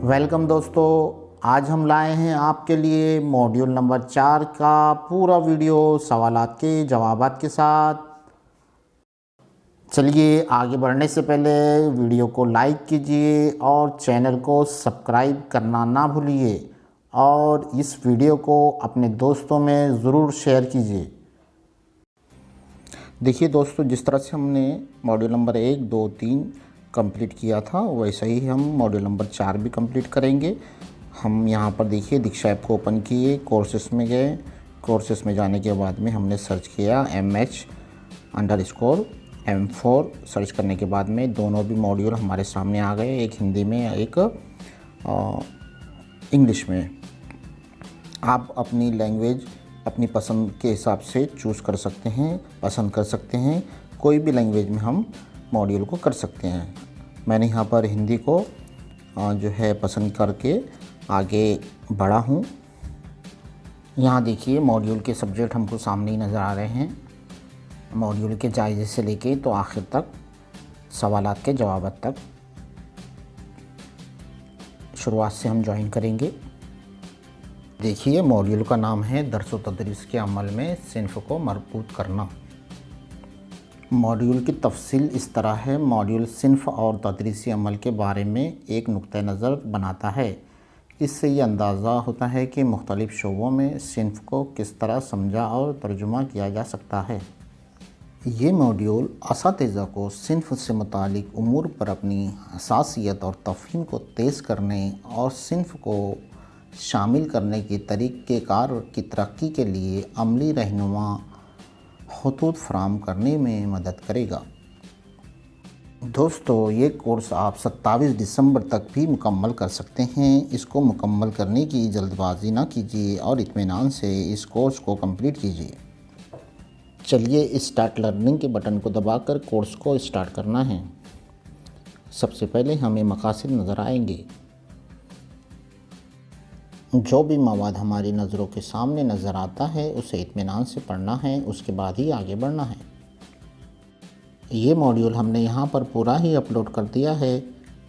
Welcome दोस्तों, आज हम लाए हैं आपके लिए मॉड्यूल नंबर 4 का पूरा वीडियो सवालात के जवाबात के साथ। चलिए आगे बढ़ने से पहले वीडियो को लाइक कीजिए और चैनल को सब्सक्राइब करना ना भूलिए और इस वीडियो को अपने दोस्तों में ज़रूर शेयर कीजिए। देखिए दोस्तों, जिस तरह से हमने मॉड्यूल नंबर 1, 2, 3 कंप्लीट किया था वैसे ही हम मॉड्यूल नंबर 4 भी कंप्लीट करेंगे। हम यहाँ पर देखिए दीक्षा ऐप को ओपन किए, कोर्सेस में गए। कोर्सेस में जाने के बाद में हमने सर्च किया MH_M4। सर्च करने के बाद में दोनों भी मॉड्यूल हमारे सामने आ गए, एक हिंदी में एक इंग्लिश में। आप अपनी लैंग्वेज अपनी पसंद के हिसाब से चूज़ कर सकते हैं, पसंद कर सकते हैं। कोई भी लैंग्वेज में हम मॉड्यूल को कर सकते हैं। मैंने यहाँ पर हिंदी को जो है पसंद करके आगे बढ़ा हूँ। यहाँ देखिए मॉड्यूल के सब्जेक्ट हमको सामने ही नज़र आ रहे हैं। मॉड्यूल के जायज़े से लेके तो आखिर तक सवालात के जवाब तक शुरुआत से हम ज्वाइन करेंगे। देखिए मॉड्यूल का नाम है दर्स व तदरीस के अमल में सिन्फ़ को मरबूत करना। मॉड्यूल की तफसील इस तरह है। मॉड्यूल सिन्फ़ और तदरीसी अमल के बारे में एक नुक्ता नज़र बनाता है। इससे ये अंदाज़ा होता है कि मुख्तलिफ़ शोबों में सिन्फ़ को किस तरह समझा और तर्जुमा किया जा सकता है। ये मॉड्यूल असातिज़ा को सिन्फ़ से मुतालिक उमूर पर अपनी हसासियत और तफ़हीम को तेज़ करने और सिन्फ़ को शामिल करने के तरीक़ेकार की तरक्की के लिए अमली रहनुमा खतूत फ़राहम करने में मदद करेगा। दोस्तों, ये कोर्स आप 27 दिसंबर तक भी मुकम्मल कर सकते हैं। इसको मुकम्मल करने की जल्दबाजी ना कीजिए और इत्मीनान से इस कोर्स को कंप्लीट कीजिए। चलिए स्टार्ट लर्निंग के बटन को दबाकर कोर्स को स्टार्ट करना है। सबसे पहले हमें मकासद नज़र आएंगे। जो भी मवाद हमारी नज़रों के सामने नज़र आता है उसे इत्मीनान से पढ़ना है, उसके बाद ही आगे बढ़ना है। ये मॉड्यूल हमने यहाँ पर पूरा ही अपलोड कर दिया है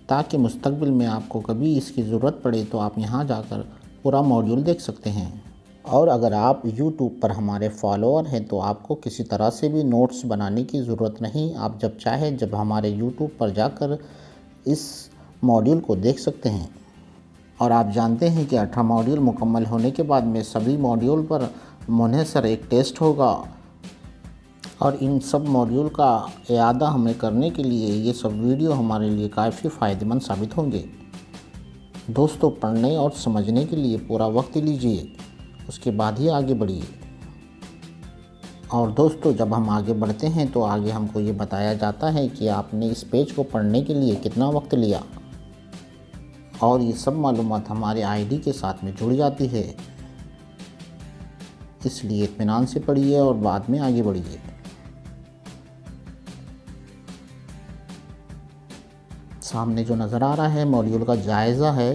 ताकि मुस्तकबिल में आपको कभी इसकी ज़रूरत पड़े तो आप यहाँ जाकर पूरा मॉड्यूल देख सकते हैं। और अगर आप YouTube पर हमारे फॉलोअर हैं तो आपको किसी तरह से भी नोट्स बनाने की ज़रूरत नहीं। आप जब चाहे जब हमारे YouTube पर जाकर इस मॉड्यूल को देख सकते हैं। और आप जानते हैं कि 18 मॉड्यूल मुकम्मल होने के बाद में सभी मॉड्यूल पर मुनहसर एक टेस्ट होगा और इन सब मॉड्यूल का इआदा हमें करने के लिए ये सब वीडियो हमारे लिए काफ़ी फ़ायदेमंद साबित होंगे। दोस्तों, पढ़ने और समझने के लिए पूरा वक्त लीजिए, उसके बाद ही आगे बढ़िए। और दोस्तों, जब हम आगे बढ़ते हैं तो आगे हमको ये बताया जाता है कि आपने इस पेज को पढ़ने के लिए कितना वक्त लिया और ये सब मालूमात हमारे आईडी के साथ में जुड़ जाती है। इसलिए इत्मीनान से पढ़िए और बाद में आगे बढ़िए। सामने जो नज़र आ रहा है मॉड्यूल का जायज़ा है।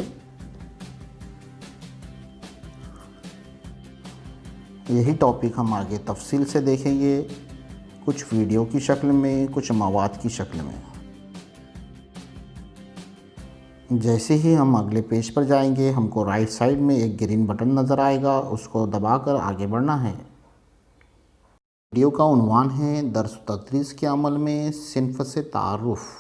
यही टॉपिक हम आगे तफसील से देखेंगे, कुछ वीडियो की शक्ल में, कुछ मवाद की शक्ल में। जैसे ही हम अगले पेज पर जाएंगे हमको राइट साइड में एक ग्रीन बटन नज़र आएगा, उसको दबाकर आगे बढ़ना है। वीडियो का उन्वान है दर्स व तदरीस के अमल में सिन्फ़ से तारुफ़।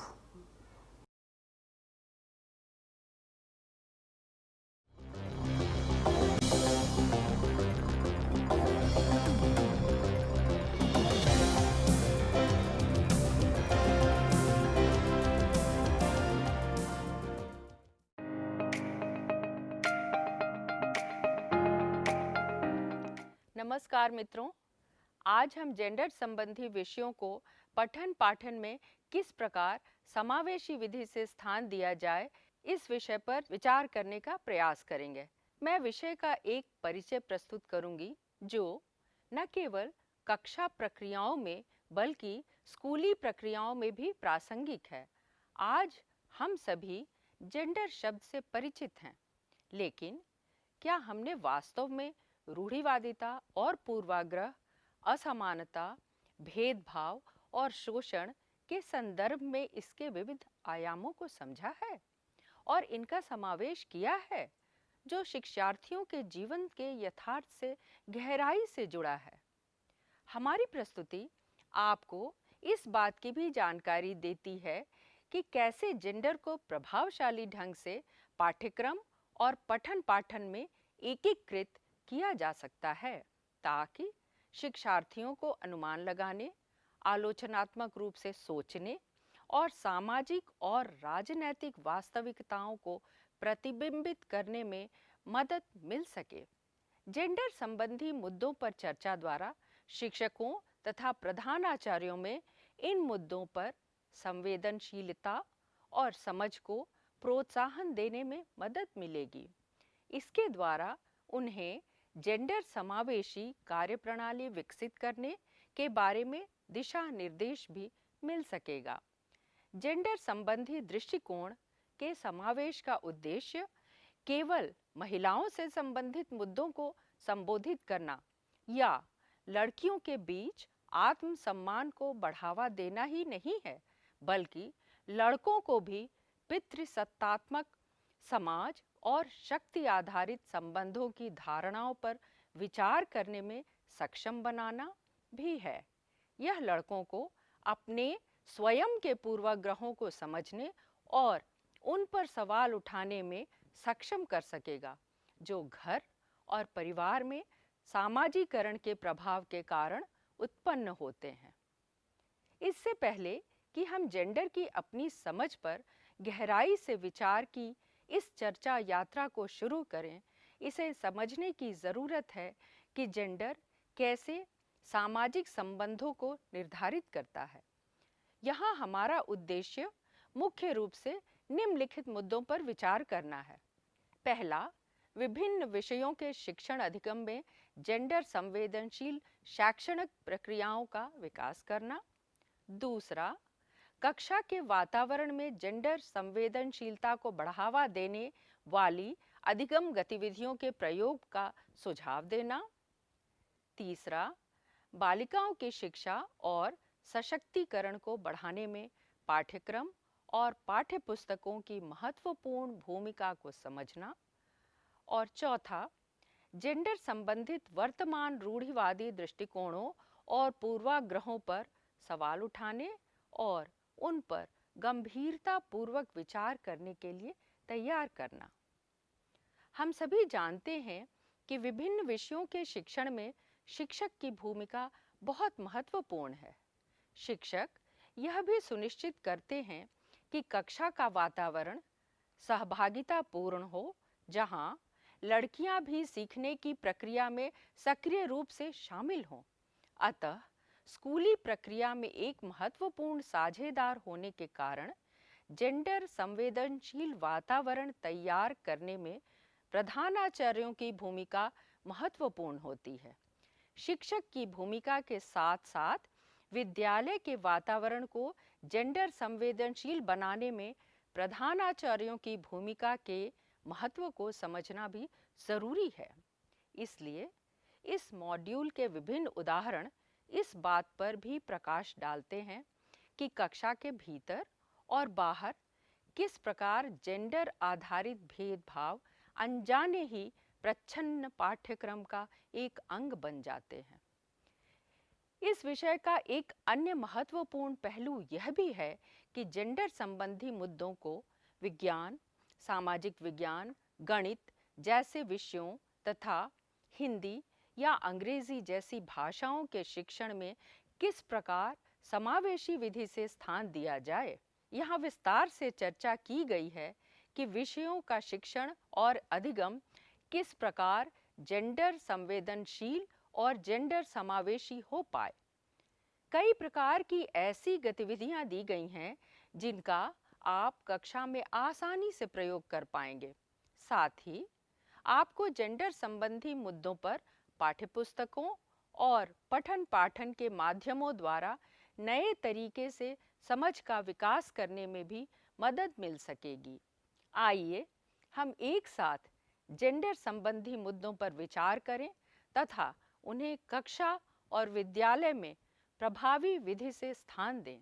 नमस्कार मित्रों, आज हम जेंडर संबंधी विषयों को पठन पाठन में किस प्रकार समावेशी विधि से स्थान दिया जाए इस विषय पर विचार करने का प्रयास करेंगे। मैं विषय का एक परिचय प्रस्तुत करूंगी जो न केवल कक्षा प्रक्रियाओं में बल्कि स्कूली प्रक्रियाओं में भी प्रासंगिक है। आज हम सभी जेंडर शब्द से परिचित हैं, लेकिन क्या हमने वास्तव में रूढ़िवादिता और पूर्वाग्रह, असमानता, भेदभाव और शोषण के संदर्भ में इसके विविध आयामों को समझा है? और इनका समावेश किया है जो शिक्षार्थियों के जीवन के यथार्थ से गहराई से जुड़ा है। हमारी प्रस्तुति आपको इस बात की भी जानकारी देती है कि कैसे जेंडर को प्रभावशाली ढंग से पाठ्यक्रम और पठन पाठन में एकीकृत किया जा सकता है, ताकि शिक्षार्थियों को अनुमान लगाने, आलोचनात्मक रूप से सोचने और सामाजिक और राजनैतिक वास्तविकताओं को प्रतिबिंबित करने में मदद मिल सके। जेंडर संबंधी मुद्दों पर चर्चा द्वारा शिक्षकों तथा प्रधानाचार्यों में इन मुद्दों पर संवेदनशीलता और समझ को प्रोत्साहन देने में मदद मिलेगी। इसके द्वारा उन्हें जेंडर समावेशी कार्यप्रणाली विकसित करने के बारे में दिशा निर्देश भी मिल सकेगा। जेंडर संबंधी दृष्टिकोण के समावेश का उद्देश्य केवल महिलाओं से संबंधित मुद्दों को संबोधित करना या लड़कियों के बीच आत्मसम्मान को बढ़ावा देना ही नहीं है, बल्कि लड़कों को भी पितृसत्तात्मक समाज और शक्ति आधारित संबंधों की धारणाओं पर विचार करने में सक्षम बनाना भी है। यह लड़कों को अपने स्वयं के पूर्वाग्रहों को समझने और उन पर सवाल उठाने में सक्षम कर सकेगा, जो घर और परिवार में सामाजिकरण के प्रभाव के कारण उत्पन्न होते हैं। इससे पहले कि हम जेंडर की अपनी समझ पर गहराई से विचार की इस चर्चा यात्रा को शुरू करें, इसे समझने की ज़रूरत है कि जेंडर कैसे सामाजिक संबंधों को निर्धारित करता है। यहाँ हमारा उद्देश्य मुख्य रूप से निम्नलिखित मुद्दों पर विचार करना है। पहला, विभिन्न विषयों के शिक्षण अधिगम में जेंडर संवेदनशील शैक्षणिक प्रक्रियाओं का विकास करना। दूसरा, कक्षा के वातावरण में जेंडर संवेदनशीलता को बढ़ावा देने वाली अधिगम गतिविधियों के प्रयोग का सुझाव देना। तीसरा, बालिकाओं की शिक्षा और सशक्तिकरण को बढ़ाने में पाठ्यक्रम और पाठ्यपुस्तकों की महत्वपूर्ण भूमिका को समझना। और चौथा, जेंडर संबंधित वर्तमान रूढ़िवादी दृष्टिकोणों और पूर्वाग्रहों पर सवाल उठाने और उन पर गंभीरता पूर्वक विचार करने के लिए तैयार करना। हम सभी जानते हैं कि विभिन्न विषयों के शिक्षण में शिक्षक की भूमिका बहुत महत्वपूर्ण है। शिक्षक यह भी सुनिश्चित करते हैं कि कक्षा का वातावरण सहभागितापूर्ण हो, जहां लड़कियां भी सीखने की प्रक्रिया में सक्रिय रूप से शामिल हों। अतः स्कूली प्रक्रिया में एक महत्वपूर्ण साझेदार होने के कारण जेंडर संवेदनशील वातावरण तैयार करने में प्रधानाचार्यों की भूमिका महत्वपूर्ण होती है। शिक्षक की भूमिका के साथ साथ विद्यालय के वातावरण को जेंडर संवेदनशील बनाने में प्रधानाचार्यों की भूमिका के महत्व को समझना भी जरूरी है। इसलिए इस मॉड्यूल के विभिन्न उदाहरण इस बात पर भी प्रकाश डालते हैं कि कक्षा के भीतर और बाहर किस प्रकार जेंडर आधारित भेदभाव अनजाने ही प्रच्छन्न पाठ्यक्रम का एक अंग बन जाते हैं। इस विषय का एक अन्य महत्वपूर्ण पहलू यह भी है कि जेंडर संबंधी मुद्दों को विज्ञान, सामाजिक विज्ञान, गणित जैसे विषयों तथा हिंदी या अंग्रेजी जैसी भाषाओं के शिक्षण में किस प्रकार समावेशी विधि से स्थान दिया जाए। यहाँ विस्तार से चर्चा की गई है कि विषयों का शिक्षण और अधिगम किस प्रकार जेंडर संवेदनशील और जेंडर समावेशी हो पाए। कई प्रकार की ऐसी गतिविधियां दी गई हैं जिनका आप कक्षा में आसानी से प्रयोग कर पाएंगे। साथ ही आपको जेंडर संबंधी मुद्दों पर पाठ्यपुस्तकों और पठन पाठन के माध्यमों द्वारा नए तरीके से समझ का विकास करने में भी मदद मिल सकेगी। आइए हम एक साथ जेंडर संबंधी मुद्दों पर विचार करें तथा उन्हें कक्षा और विद्यालय में प्रभावी विधि से स्थान दें।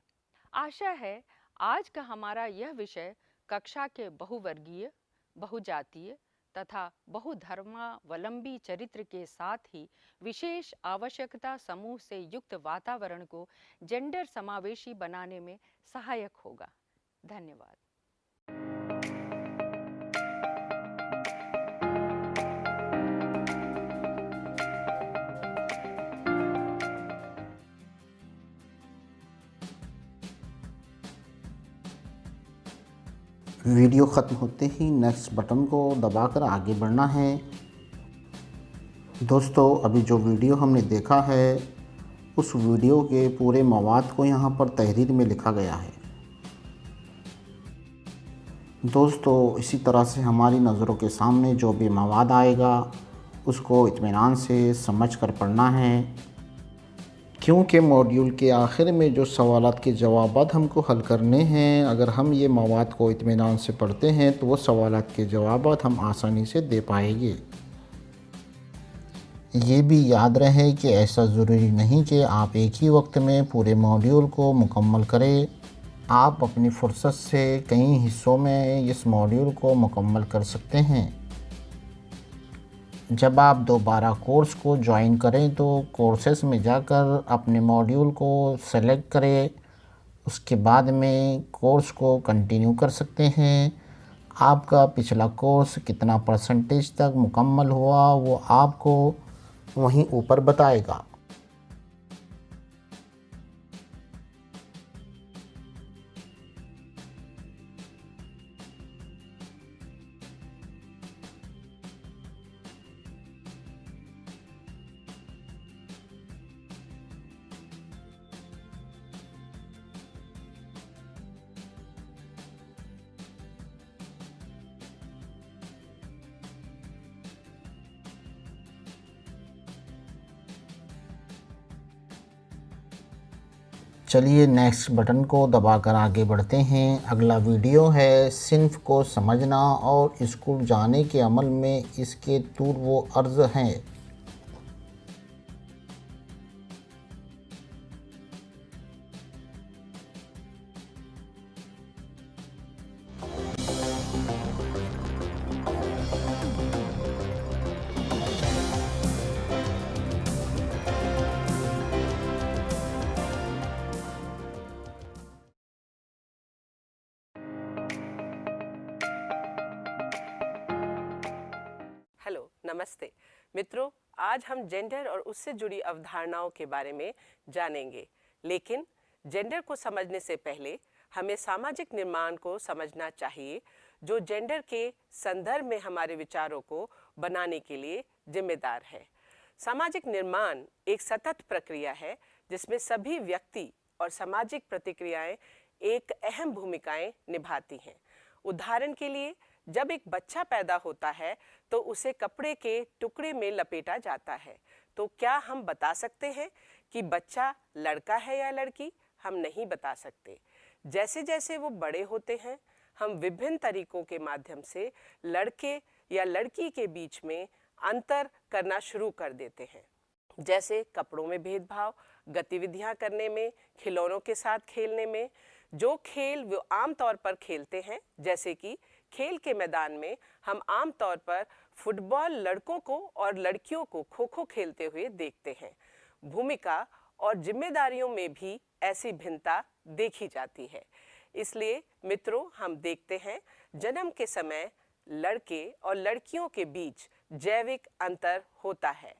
आशा है आज का हमारा यह विषय कक्षा के बहुवर्गीय, बहुजातीय तथा बहुधर्मावलंबी चरित्र के साथ ही विशेष आवश्यकता समूह से युक्त वातावरण को जेंडर समावेशी बनाने में सहायक होगा। धन्यवाद। वीडियो ख़त्म होते ही नेक्स्ट बटन को दबाकर आगे बढ़ना है। दोस्तों, अभी जो वीडियो हमने देखा है उस वीडियो के पूरे मवाद को यहाँ पर तहरीर में लिखा गया है। दोस्तों, इसी तरह से हमारी नज़रों के सामने जो भी मवाद आएगा उसको इत्मीनान से समझ कर पढ़ना है, क्योंकि मॉड्यूल के आखिर में जो सवालात के जवाबात हमको हल करने हैं, अगर हम ये मवाद को इत्मीनान से पढ़ते हैं तो वो सवालात के जवाबात हम आसानी से दे पाएंगे। ये भी याद रहे कि ऐसा ज़रूरी नहीं कि आप एक ही वक्त में पूरे मॉड्यूल को मुकम्मल करें। आप अपनी फुर्सत से कई हिस्सों में इस मॉड्यूल को मुकम्मल कर सकते हैं। जब आप दोबारा कोर्स को ज्वाइन करें तो कोर्सेस में जाकर अपने मॉड्यूल को सेलेक्ट करें, उसके बाद में कोर्स को कंटिन्यू कर सकते हैं। आपका पिछला कोर्स कितना परसेंटेज तक मुकम्मल हुआ वो आपको वहीं ऊपर बताएगा। चलिए नेक्स्ट बटन को दबाकर आगे बढ़ते हैं। अगला वीडियो है सिन्फ को समझना और स्कूल जाने के अमल में इसके तूर व अर्ज़ हैं। हेलो, नमस्ते मित्रों। आज हम जेंडर और उससे जुड़ी अवधारणाओं के बारे में जानेंगे, लेकिन जेंडर को समझने से पहले हमें सामाजिक निर्माण को समझना चाहिए जो जेंडर के संदर्भ में हमारे विचारों को बनाने के लिए जिम्मेदार है। सामाजिक निर्माण एक सतत प्रक्रिया है जिसमें सभी व्यक्ति और सामाजिक प्रतिक्रियाएं एक अहम भूमिकाएं निभाती हैं। उदाहरण के लिए, जब एक बच्चा पैदा होता है तो उसे कपड़े के टुकड़े में लपेटा जाता है, तो क्या हम बता सकते हैं कि बच्चा लड़का है या लड़की? हम नहीं बता सकते। जैसे जैसे वो बड़े होते हैं, हम विभिन्न तरीकों के माध्यम से लड़के या लड़की के बीच में अंतर करना शुरू कर देते हैं, जैसे कपड़ों में भेदभाव, गतिविधियां करने में, खिलौनों के साथ खेलने में। जो खेल वो आमतौर पर खेलते हैं, जैसे कि खेल के मैदान में हम आमतौर पर फुटबॉल लड़कों को और लड़कियों को खो खो खेलते हुए देखते हैं। भूमिका और जिम्मेदारियों में भी ऐसी भिन्नता देखी जाती है। इसलिए मित्रों, हम देखते हैं जन्म के समय लड़के और लड़कियों के बीच जैविक अंतर होता है,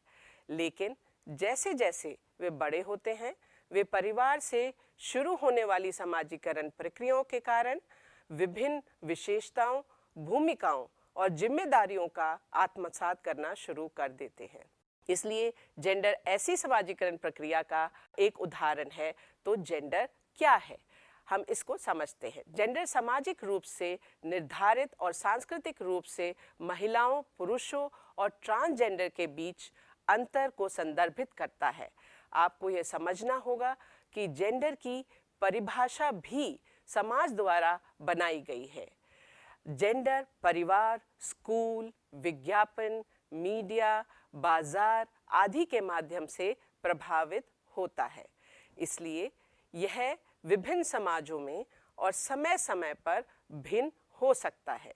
लेकिन जैसे जैसे वे बड़े होते हैं, वे परिवार से शुरू होने वाली समाजीकरण प्रक्रियाओं के कारण विभिन्न विशेषताओं, भूमिकाओं और जिम्मेदारियों का आत्मसात करना शुरू कर देते हैं। इसलिए जेंडर ऐसी समाजीकरण प्रक्रिया का एक उदाहरण है। तो जेंडर क्या है, हम इसको समझते हैं। जेंडर सामाजिक रूप से निर्धारित और सांस्कृतिक रूप से महिलाओं, पुरुषों और ट्रांसजेंडर के बीच अंतर को संदर्भित करता है। आपको यह समझना होगा कि जेंडर की परिभाषा भी समाज द्वारा बनाई गई है। जेंडर परिवार, स्कूल, विज्ञापन, मीडिया, बाजार आदि के माध्यम से प्रभावित होता है। इसलिए यह विभिन्न समाजों में और समय समय पर भिन्न हो सकता है।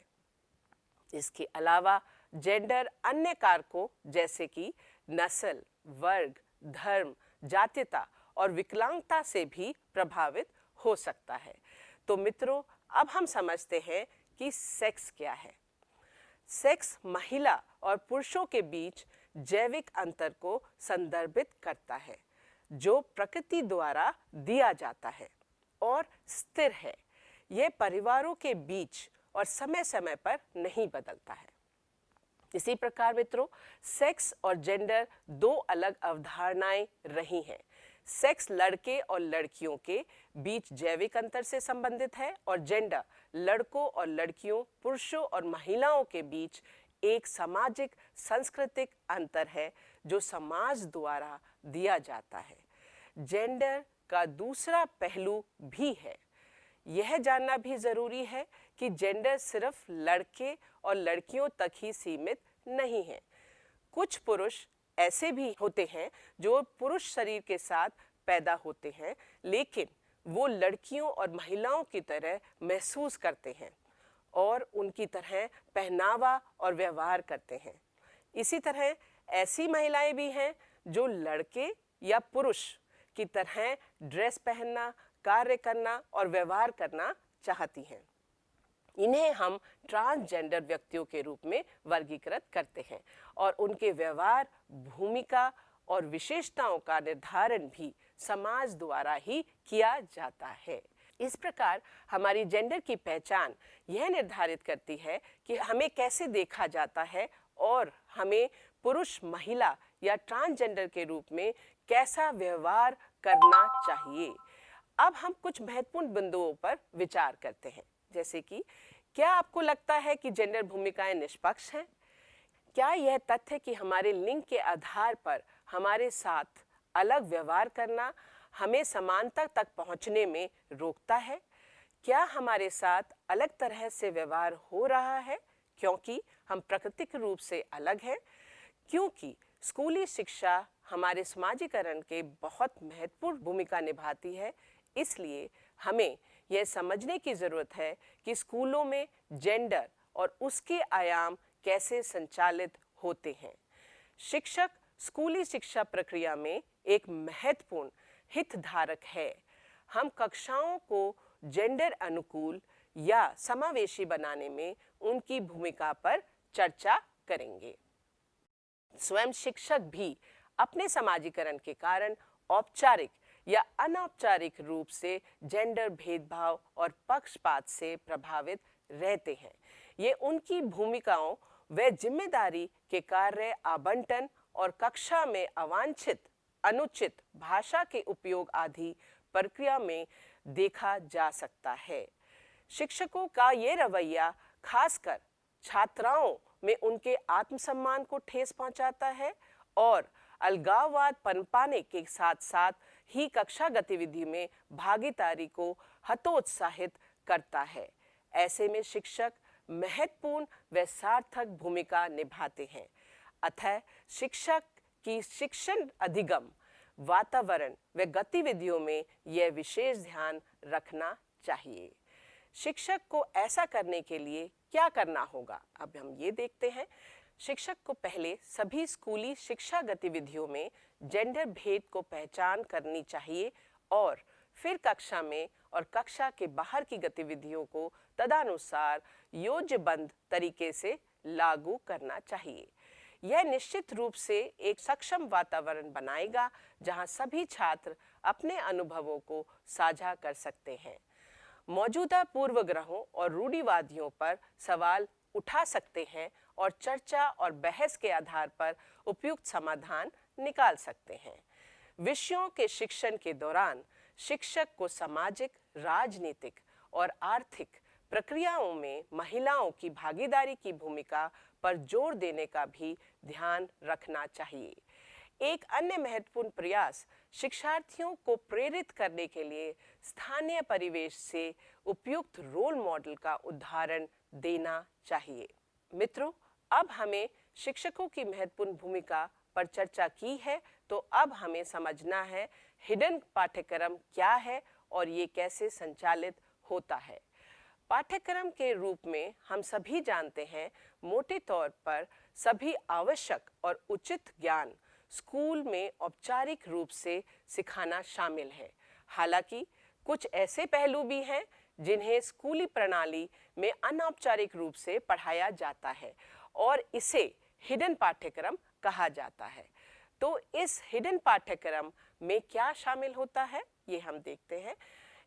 इसके अलावा जेंडर अन्य कारकों जैसे कि नस्ल, वर्ग, धर्म, जातीयता और विकलांगता से भी प्रभावित हो सकता है। तो मित्रों, अब हम समझते हैं कि सेक्स क्या है। सेक्स महिला और पुरुषों के बीच जैविक अंतर को संदर्भित करता है जो प्रकृति द्वारा दिया जाता है और स्थिर है। यह परिवारों के बीच और समय समय पर नहीं बदलता है। इसी प्रकार मित्रों, सेक्स और जेंडर दो अलग अवधारणाएं रही हैं। सेक्स लड़के और लड़कियों के बीच जैविक अंतर से संबंधित है और जेंडर लड़कों और लड़कियों, पुरुषों और महिलाओं के बीच एक सामाजिक सांस्कृतिक अंतर है जो समाज द्वारा दिया जाता है। जेंडर का दूसरा पहलू भी है। यह जानना भी जरूरी है कि जेंडर सिर्फ लड़के और लड़कियों तक ही सीमित नहीं है। कुछ पुरुष ऐसे भी होते हैं जो पुरुष शरीर के साथ पैदा होते हैं, लेकिन वो लड़कियों और महिलाओं की तरह महसूस करते हैं और उनकी तरह पहनावा और व्यवहार करते हैं। इसी तरह ऐसी महिलाएं भी हैं जो लड़के या पुरुष की तरह ड्रेस पहनना, कार्य करना और व्यवहार करना चाहती हैं। इन्हें हम ट्रांसजेंडर व्यक्तियों के रूप में वर्गीकृत करते हैं और उनके व्यवहार, भूमिका और विशेषताओं का निर्धारण भी समाज द्वारा ही किया जाता है। इस प्रकार हमारी जेंडर की पहचान यह निर्धारित करती है कि हमें कैसे देखा जाता है और हमें पुरुष, महिला या ट्रांसजेंडर के रूप में कैसा व्यवहार करना चाहिए। अब हम कुछ महत्वपूर्ण बिंदुओं पर विचार करते हैं, जैसे कि क्या आपको लगता है कि जेंडर भूमिकाएं निष्पक्ष हैं? क्या यह तथ्य कि हमारे लिंग के आधार पर हमारे साथ अलग व्यवहार करना हमें समानता तक पहुंचने में रोकता है? क्या हमारे साथ अलग तरह से व्यवहार हो रहा है क्योंकि हम प्राकृतिक रूप से अलग हैं? क्योंकि स्कूली शिक्षा हमारे समाजीकरण के बहुत महत्वपूर्ण भूमिका निभाती है, इसलिए हमें यह समझने की जरूरत है कि स्कूलों में जेंडर और उसके आयाम कैसे संचालित होते हैं। शिक्षक स्कूली शिक्षा प्रक्रिया में एक महत्वपूर्ण हितधारक है। हम कक्षाओं को जेंडर अनुकूल या समावेशी बनाने में उनकी भूमिका पर चर्चा करेंगे। स्वयं शिक्षक भी अपने समाजीकरण के कारण औपचारिक या अनौपचारिक रूप से जेंडर भेदभाव और पक्षपात से प्रभावित रहते हैं। ये उनकी भूमिकाओं व जिम्मेदारी के कार्य आवंटन और कक्षा में अवांछित, अनुचित भाषा के उपयोग आदि प्रक्रिया में देखा जा सकता है। शिक्षकों का ये रवैया खासकर छात्राओं में उनके आत्मसम्मान को ठेस पहुंचाता है और अलगाववाद पनपाने के साथ साथ ही कक्षा गतिविधि में भागीदारी को हतोत्साहित करता है। ऐसे में शिक्षक महत्वपूर्ण व सार्थक भूमिका निभाते हैं। अतः शिक्षक की शिक्षण अधिगम, वातावरण व गतिविधियों में यह विशेष ध्यान रखना चाहिए। शिक्षक को ऐसा करने के लिए क्या करना होगा, अब हम ये देखते हैं। शिक्षक को पहले सभी स्कूली शिक्षा गतिविधियों में जेंडर भेद को पहचान करनी चाहिए और फिर कक्षा में और कक्षा के बाहर की गतिविधियों को तदनुसार योजबद्ध तरीके से लागू करना चाहिए। यह निश्चित रूप से एक सक्षम वातावरण बनाएगा जहां सभी छात्र अपने अनुभवों को साझा कर सकते हैं, मौजूदा पूर्वग्रहों और रूढ़िवादियों पर सवाल उठा सकते हैं और चर्चा और बहस के आधार पर उपयुक्त समाधान निकाल सकते हैं। विषयों के शिक्षण के दौरान शिक्षक को सामाजिक, राजनीतिक और आर्थिक प्रक्रियाओं में महिलाओं की भागीदारी की भूमिका पर जोर देने का भी ध्यान रखना चाहिए। एक अन्य महत्वपूर्ण प्रयास शिक्षार्थियों को प्रेरित करने के लिए स्थानीय परिवेश से उपयुक्त रोल मॉडल का उदाहरण देना चाहिए। मित्रों, अब हमें शिक्षकों की महत्वपूर्ण भूमिका पर चर्चा की है, तो अब हमें समझना है हिडन पाठ्यक्रम क्या है और ये कैसे संचालित होता है। पाठ्यक्रम के रूप में हम सभी जानते हैं, मोटे तौर पर सभी आवश्यक और उचित ज्ञान स्कूल में औपचारिक रूप से सिखाना शामिल है। हालांकि कुछ ऐसे पहलू भी हैं जिन्हें स्कूली प्रणाली में अनौपचारिक रूप से पढ़ाया जाता है और इसे हिडन पाठ्यक्रम कहा जाता है। तो इस हिडन पाठ्यक्रम में क्या शामिल होता है, ये हम देखते हैं।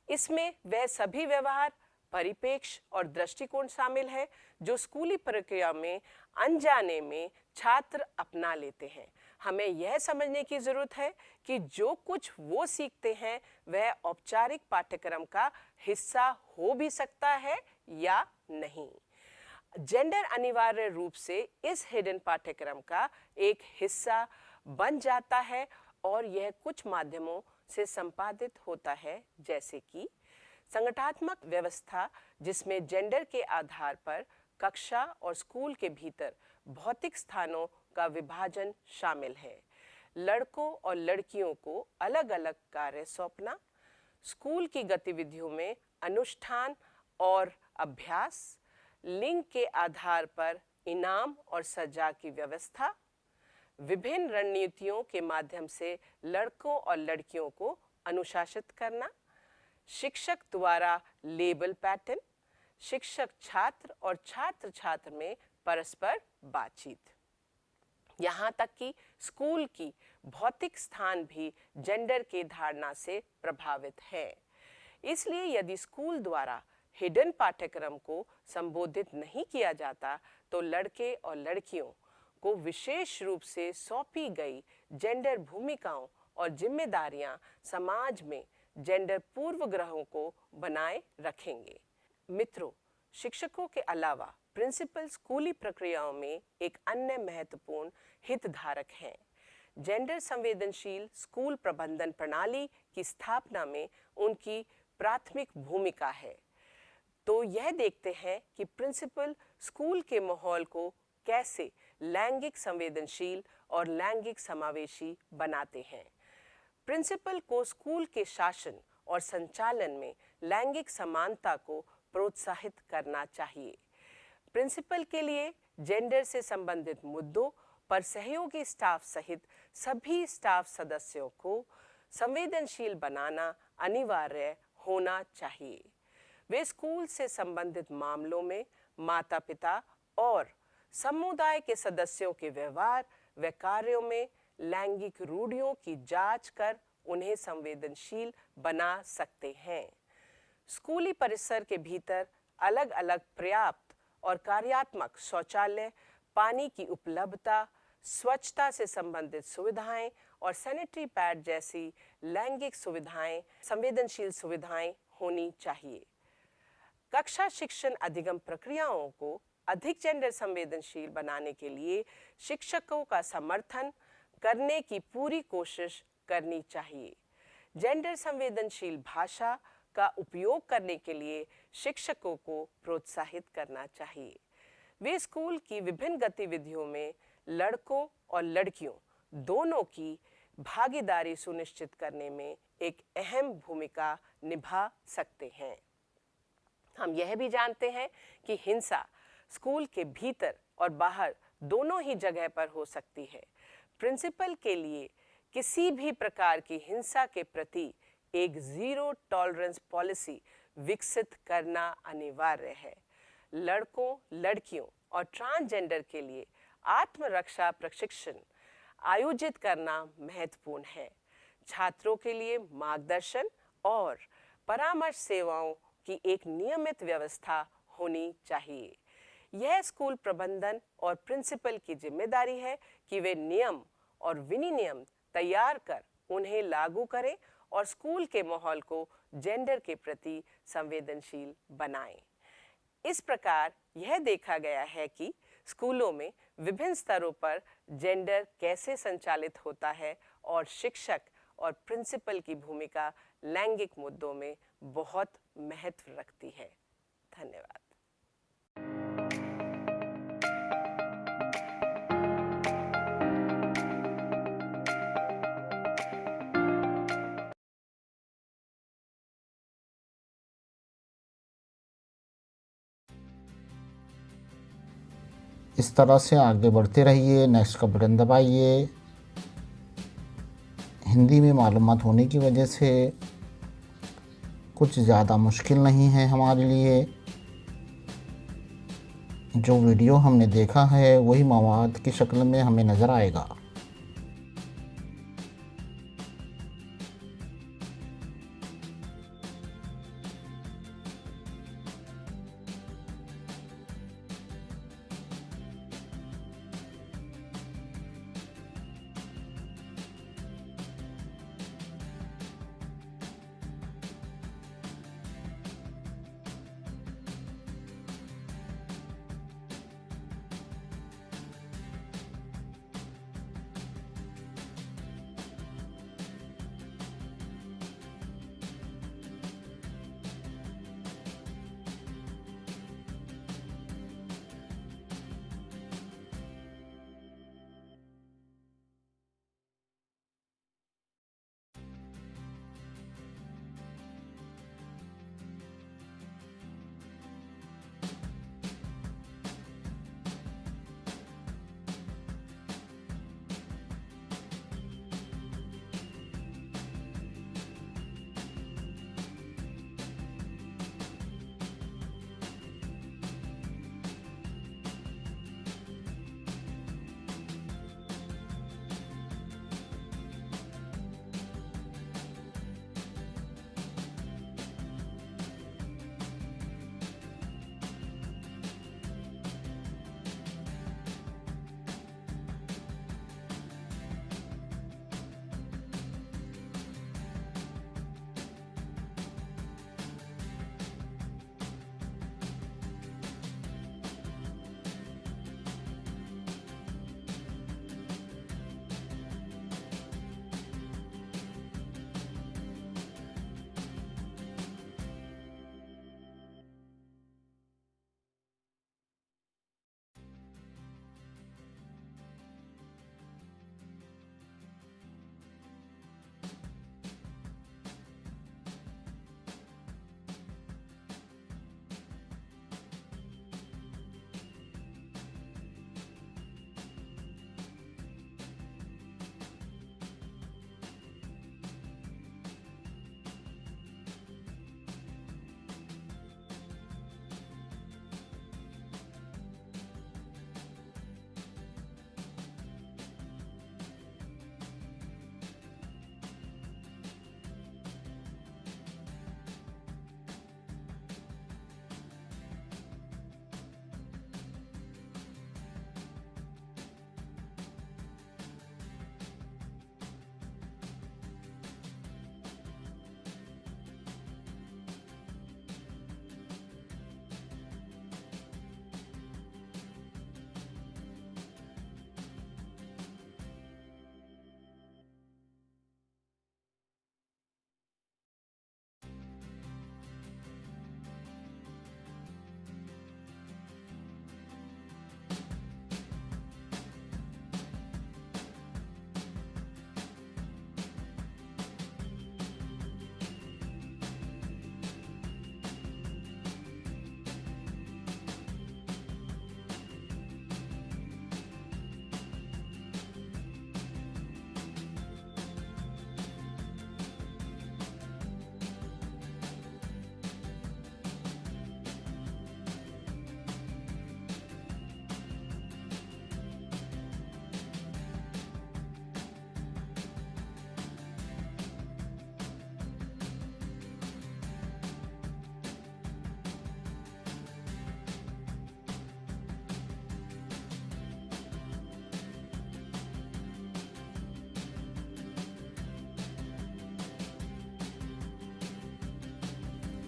इसमें वह सभी व्यवहार, परिप्रेक्ष्य और दृष्टिकोण शामिल है जो स्कूली प्रक्रिया में अनजाने में छात्र अपना लेते हैं। हमें यह समझने की जरूरत है कि जो कुछ वो सीखते हैं वह औपचारिक पाठ्यक्रम का हिस्सा हो भी सकता है या नहीं। जेंडर अनिवार्य रूप से इस हिडन पाठ्यक्रम का एक हिस्सा बन जाता है और यह कुछ माध्यमों से संपादित होता है, जैसे कि संगठनात्मक व्यवस्था जिसमें जेंडर के आधार पर कक्षा और स्कूल के भीतर भौतिक स्थानों का विभाजन शामिल है, लड़कों और लड़कियों को अलग अलग कार्य सौंपना, स्कूल की गतिविधियों में अनुष्ठान और अभ्यास, लिंग के आधार पर इनाम और सजा की व्यवस्था, विभिन्न रणनीतियों के माध्यम से लड़कों और लड़कियों को अनुशासित करना, शिक्षक द्वारा लेबल पैटर्न, शिक्षक छात्र और छात्र छात्र में परस्पर बातचीत। यहाँ तक कि स्कूल की भौतिक स्थान भी जेंडर के धारणा से प्रभावित है। इसलिए यदि स्कूल द्वारा हिडन पाठ्यक्रम को संबोधित नहीं किया जाता तो लड़के और लड़कियों को विशेष रूप से सौंपी गई जेंडर भूमिकाओं और जिम्मेदारियां समाज में जेंडर पूर्वग्रहों को बनाए रखेंगे। मित्रों, शिक्षकों के अलावा प्रिंसिपल स्कूली प्रक्रियाओं में एक अन्य महत्वपूर्ण हितधारक हैं। जेंडर संवेदनशील स्कूल प्रबंधन प्रणाली की स्थापना में उनकी प्राथमिक भूमिका है। तो यह देखते हैं कि प्रिंसिपल स्कूल के माहौल को कैसे लैंगिक संवेदनशील और लैंगिक समावेशी बनाते हैं। प्रिंसिपल को स्कूल के शासन और संचालन में लैंगिक समानता को प्रोत्साहित करना चाहिए। प्रिंसिपल के लिए जेंडर से संबंधित मुद्दों पर सहयोगी स्टाफ सहित सभी स्टाफ सदस्यों को संवेदनशील बनाना अनिवार्य होना चाहिए। वे स्कूल से संबंधित मामलों में माता पिता और समुदाय के सदस्यों के व्यवहार व कार्यों में लैंगिक रूढ़ियों की जांच कर उन्हें संवेदनशील बना सकते हैं। स्कूली परिसर के भीतर अलग अलग पर्याप्त और कार्यात्मक शौचालय, पानी की उपलब्धता, स्वच्छता से संबंधित सुविधाएं और सैनिटरी पैड जैसी लैंगिक सुविधाएं, संवेदनशील सुविधाएं होनी चाहिए। कक्षा शिक्षण अधिगम प्रक्रियाओं को अधिक जेंडर संवेदनशील बनाने के लिए शिक्षकों का समर्थन करने की पूरी कोशिश करनी चाहिए। जेंडर संवेदनशील भाषा का उपयोग करने के लिए शिक्षकों को प्रोत्साहित करना चाहिए। वे स्कूल की विभिन्न गतिविधियों में लड़कों और लड़कियों दोनों की भागीदारी सुनिश्चित करने में एक अहम भूमिका निभा सकते हैं। हम यह भी जानते हैं कि हिंसा स्कूल के भीतर और बाहर दोनों ही जगह पर हो सकती है। प्रिंसिपल के लिए किसी भी प्रकार की हिंसा के प्रति एक जीरो टॉलरेंस पॉलिसी विकसित करना अनिवार्य है। लड़कों, लड़कियों और ट्रांसजेंडर के लिए आत्मरक्षा प्रशिक्षण आयोजित करना महत्वपूर्ण है। छात्रों के लिए मार्गदर्शन और परामर्श सेवाओं की एक नियमित व्यवस्था होनी चाहिए। यह स्कूल प्रबंधन और प्रिंसिपल की जिम्मेदारी है कि वे नियम और विनियम तैयार कर उन्हें लागू करें और स्कूल के माहौल को जेंडर के प्रति संवेदनशील बनाएं। इस प्रकार यह देखा गया है कि स्कूलों में विभिन्न स्तरों पर जेंडर कैसे संचालित होता है और शिक्षक और प्रिंसिपल की भूमिका लैंगिक मुद्दों में बहुत महत्व रखती है। धन्यवाद। इस तरह से आगे बढ़ते रहिए, नेक्स्ट का बटन दबाइए। हिंदी में मालूमात होने की वजह से कुछ ज़्यादा मुश्किल नहीं है हमारे लिए। जो वीडियो हमने देखा है वही मवाद की शक्ल में हमें नज़र आएगा।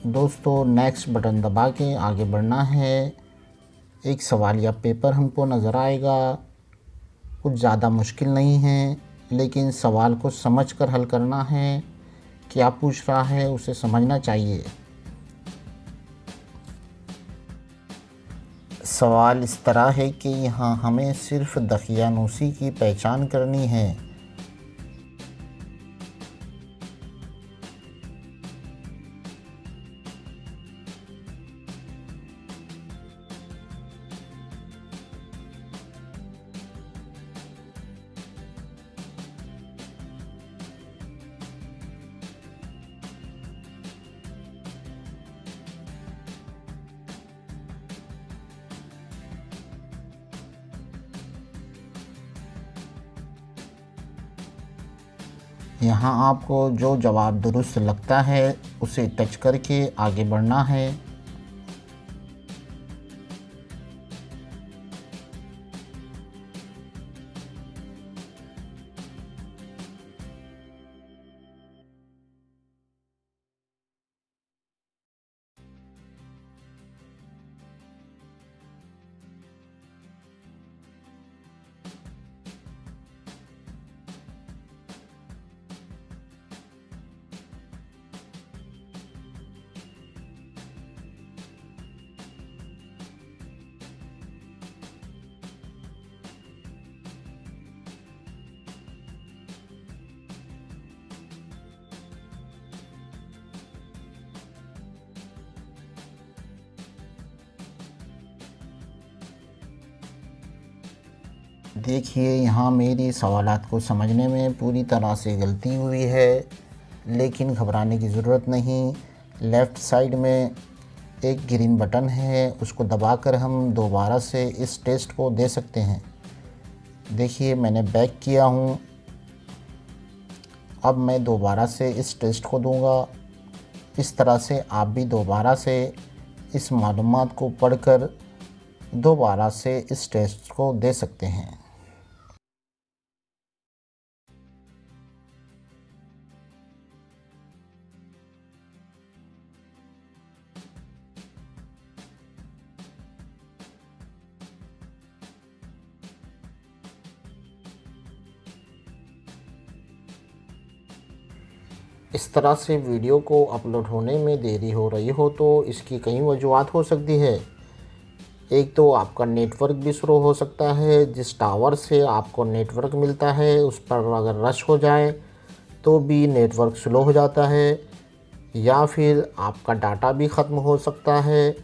दोस्तों नेक्स्ट बटन दबा के आगे बढ़ना है। एक सवाल या पेपर हमको नज़र आएगा, कुछ ज़्यादा मुश्किल नहीं है, लेकिन सवाल को समझकर हल करना है। क्या पूछ रहा है उसे समझना चाहिए। सवाल इस तरह है कि यहाँ हमें सिर्फ दकियानूसी की पहचान करनी है। यहाँ आपको जो जवाब दुरुस्त लगता है उसे टच करके आगे बढ़ना है। देखिए यहाँ मेरी सवालात को समझने में पूरी तरह से गलती हुई है, लेकिन घबराने की ज़रूरत नहीं। लेफ़्ट साइड में एक ग्रीन बटन है, उसको दबाकर हम दोबारा से इस टेस्ट को दे सकते हैं। देखिए मैंने बैक किया हूँ। अब मैं दोबारा से इस टेस्ट को दूंगा। इस तरह से आप भी दोबारा से इस मालूमात को पढ़कर दोबारा से इस टेस्ट को दे सकते हैं। इस तरह से वीडियो को अपलोड होने में देरी हो रही हो तो इसकी कई वजूहात हो सकती है। एक तो आपका नेटवर्क भी स्लो हो सकता है। जिस टावर से आपको नेटवर्क मिलता है उस पर अगर रश हो जाए तो भी नेटवर्क स्लो हो जाता है, या फिर आपका डाटा भी ख़त्म हो सकता है,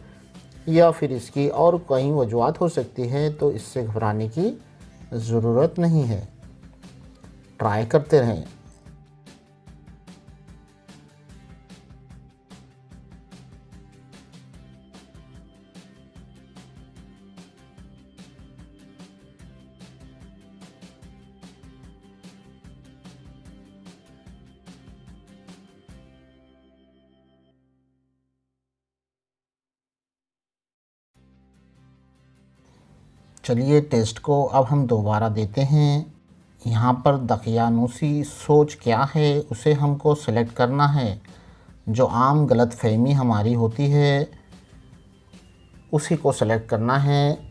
या फिर इसकी और कई वजूहात हो सकती हैं। तो इससे घबराने की ज़रूरत नहीं है, ट्राई करते रहें। चलिए टेस्ट को अब हम दोबारा देते हैं। यहाँ पर दकियानूसी सोच क्या है उसे हमको सेलेक्ट करना है। जो आम गलतफहमी हमारी होती है उसी को सेलेक्ट करना है।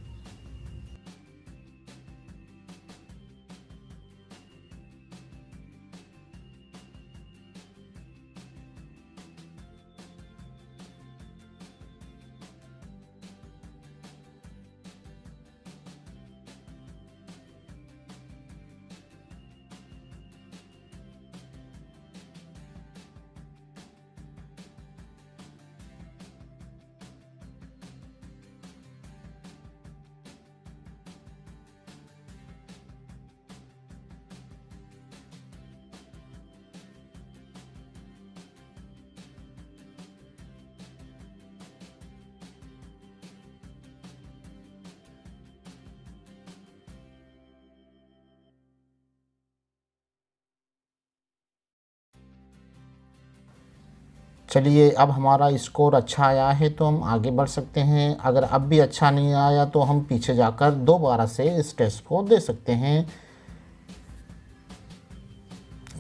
चलिए अब हमारा स्कोर अच्छा आया है तो हम आगे बढ़ सकते हैं। अगर अब भी अच्छा नहीं आया तो हम पीछे जाकर दोबारा से इस टेस्ट को दे सकते हैं।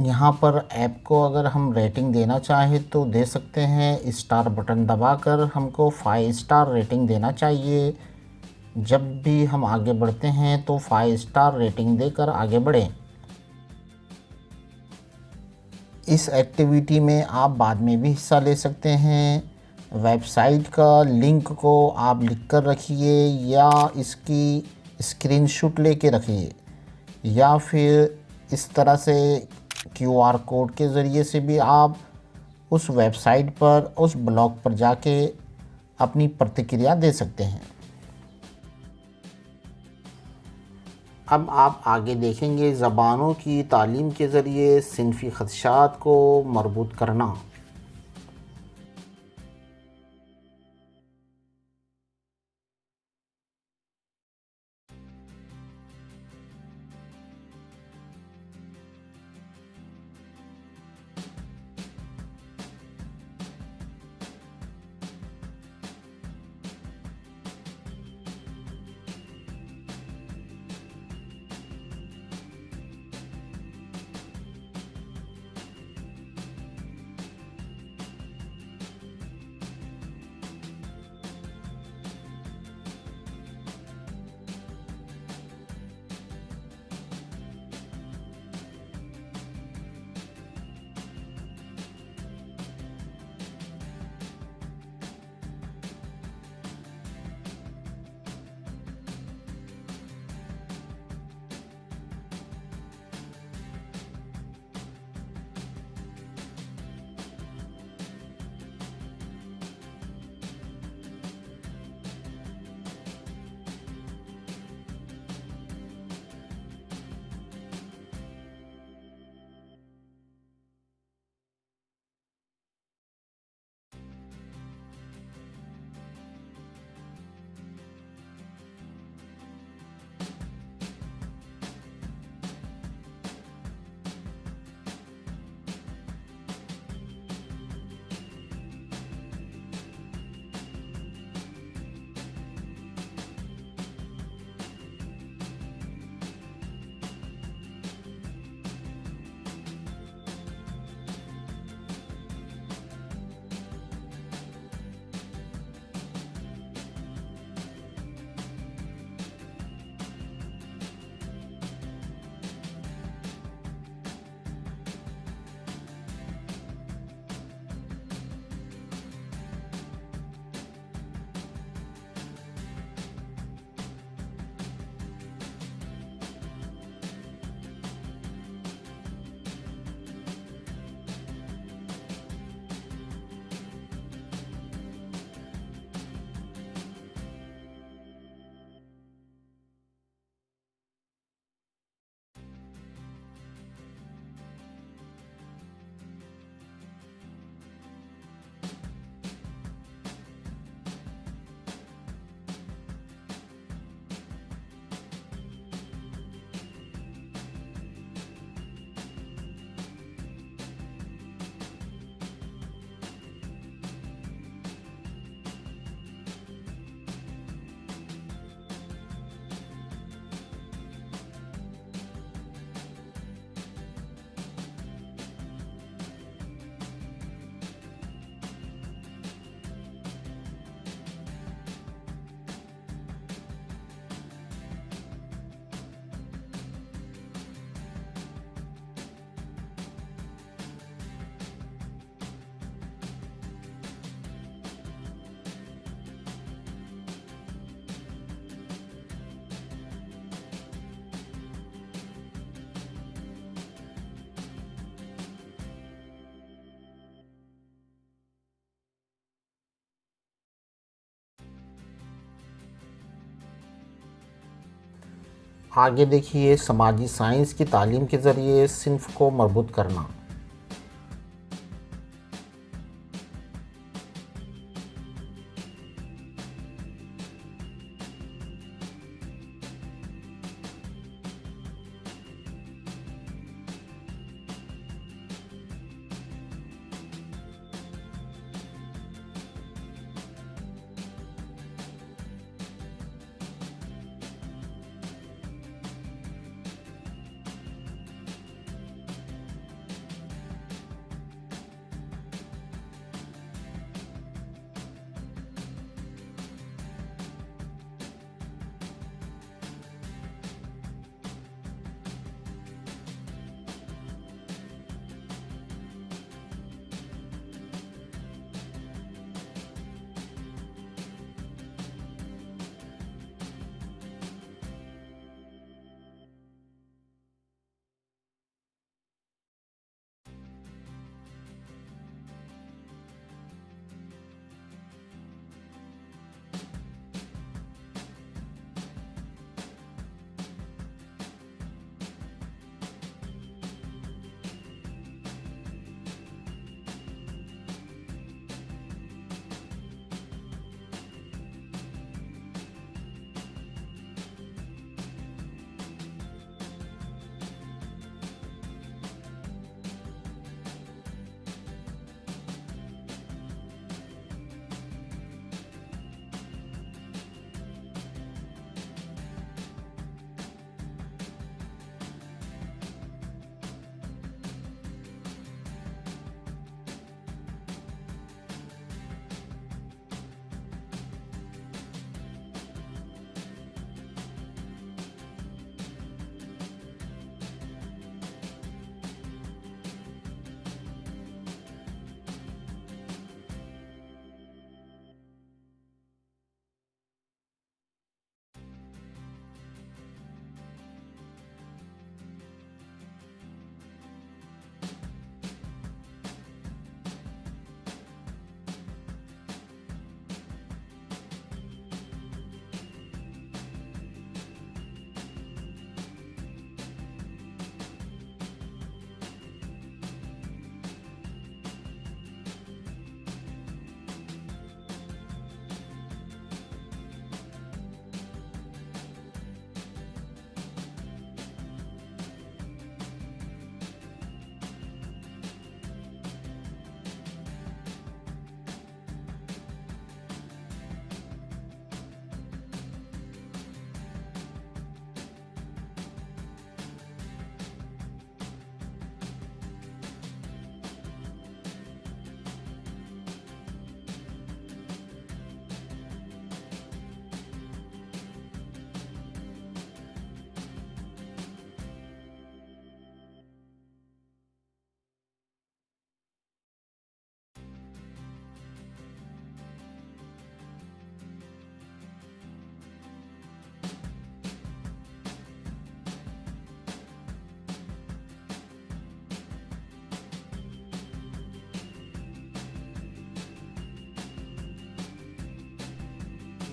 यहाँ पर ऐप को अगर हम रेटिंग देना चाहें तो दे सकते हैं। स्टार बटन दबाकर हमको 5 स्टार रेटिंग देना चाहिए। जब भी हम आगे बढ़ते हैं तो 5 स्टार रेटिंग देकर आगे बढ़ें। इस एक्टिविटी में आप बाद में भी हिस्सा ले सकते हैं। वेबसाइट का लिंक को आप लिख कर रखिए या इसकी स्क्रीनशॉट लेके रखिए, या फिर इस तरह से QR कोड के ज़रिए से भी आप उस वेबसाइट पर, उस ब्लॉग पर जाके अपनी प्रतिक्रिया दे सकते हैं। अब आप आगे देखेंगे ज़बानों की तालीम के ज़रिए सिनफ़ी ख़दशात को मरबूत करना। आगे देखिए समाजी साइंस की तालीम के ज़रिए सिन्फ को मरबूत करना।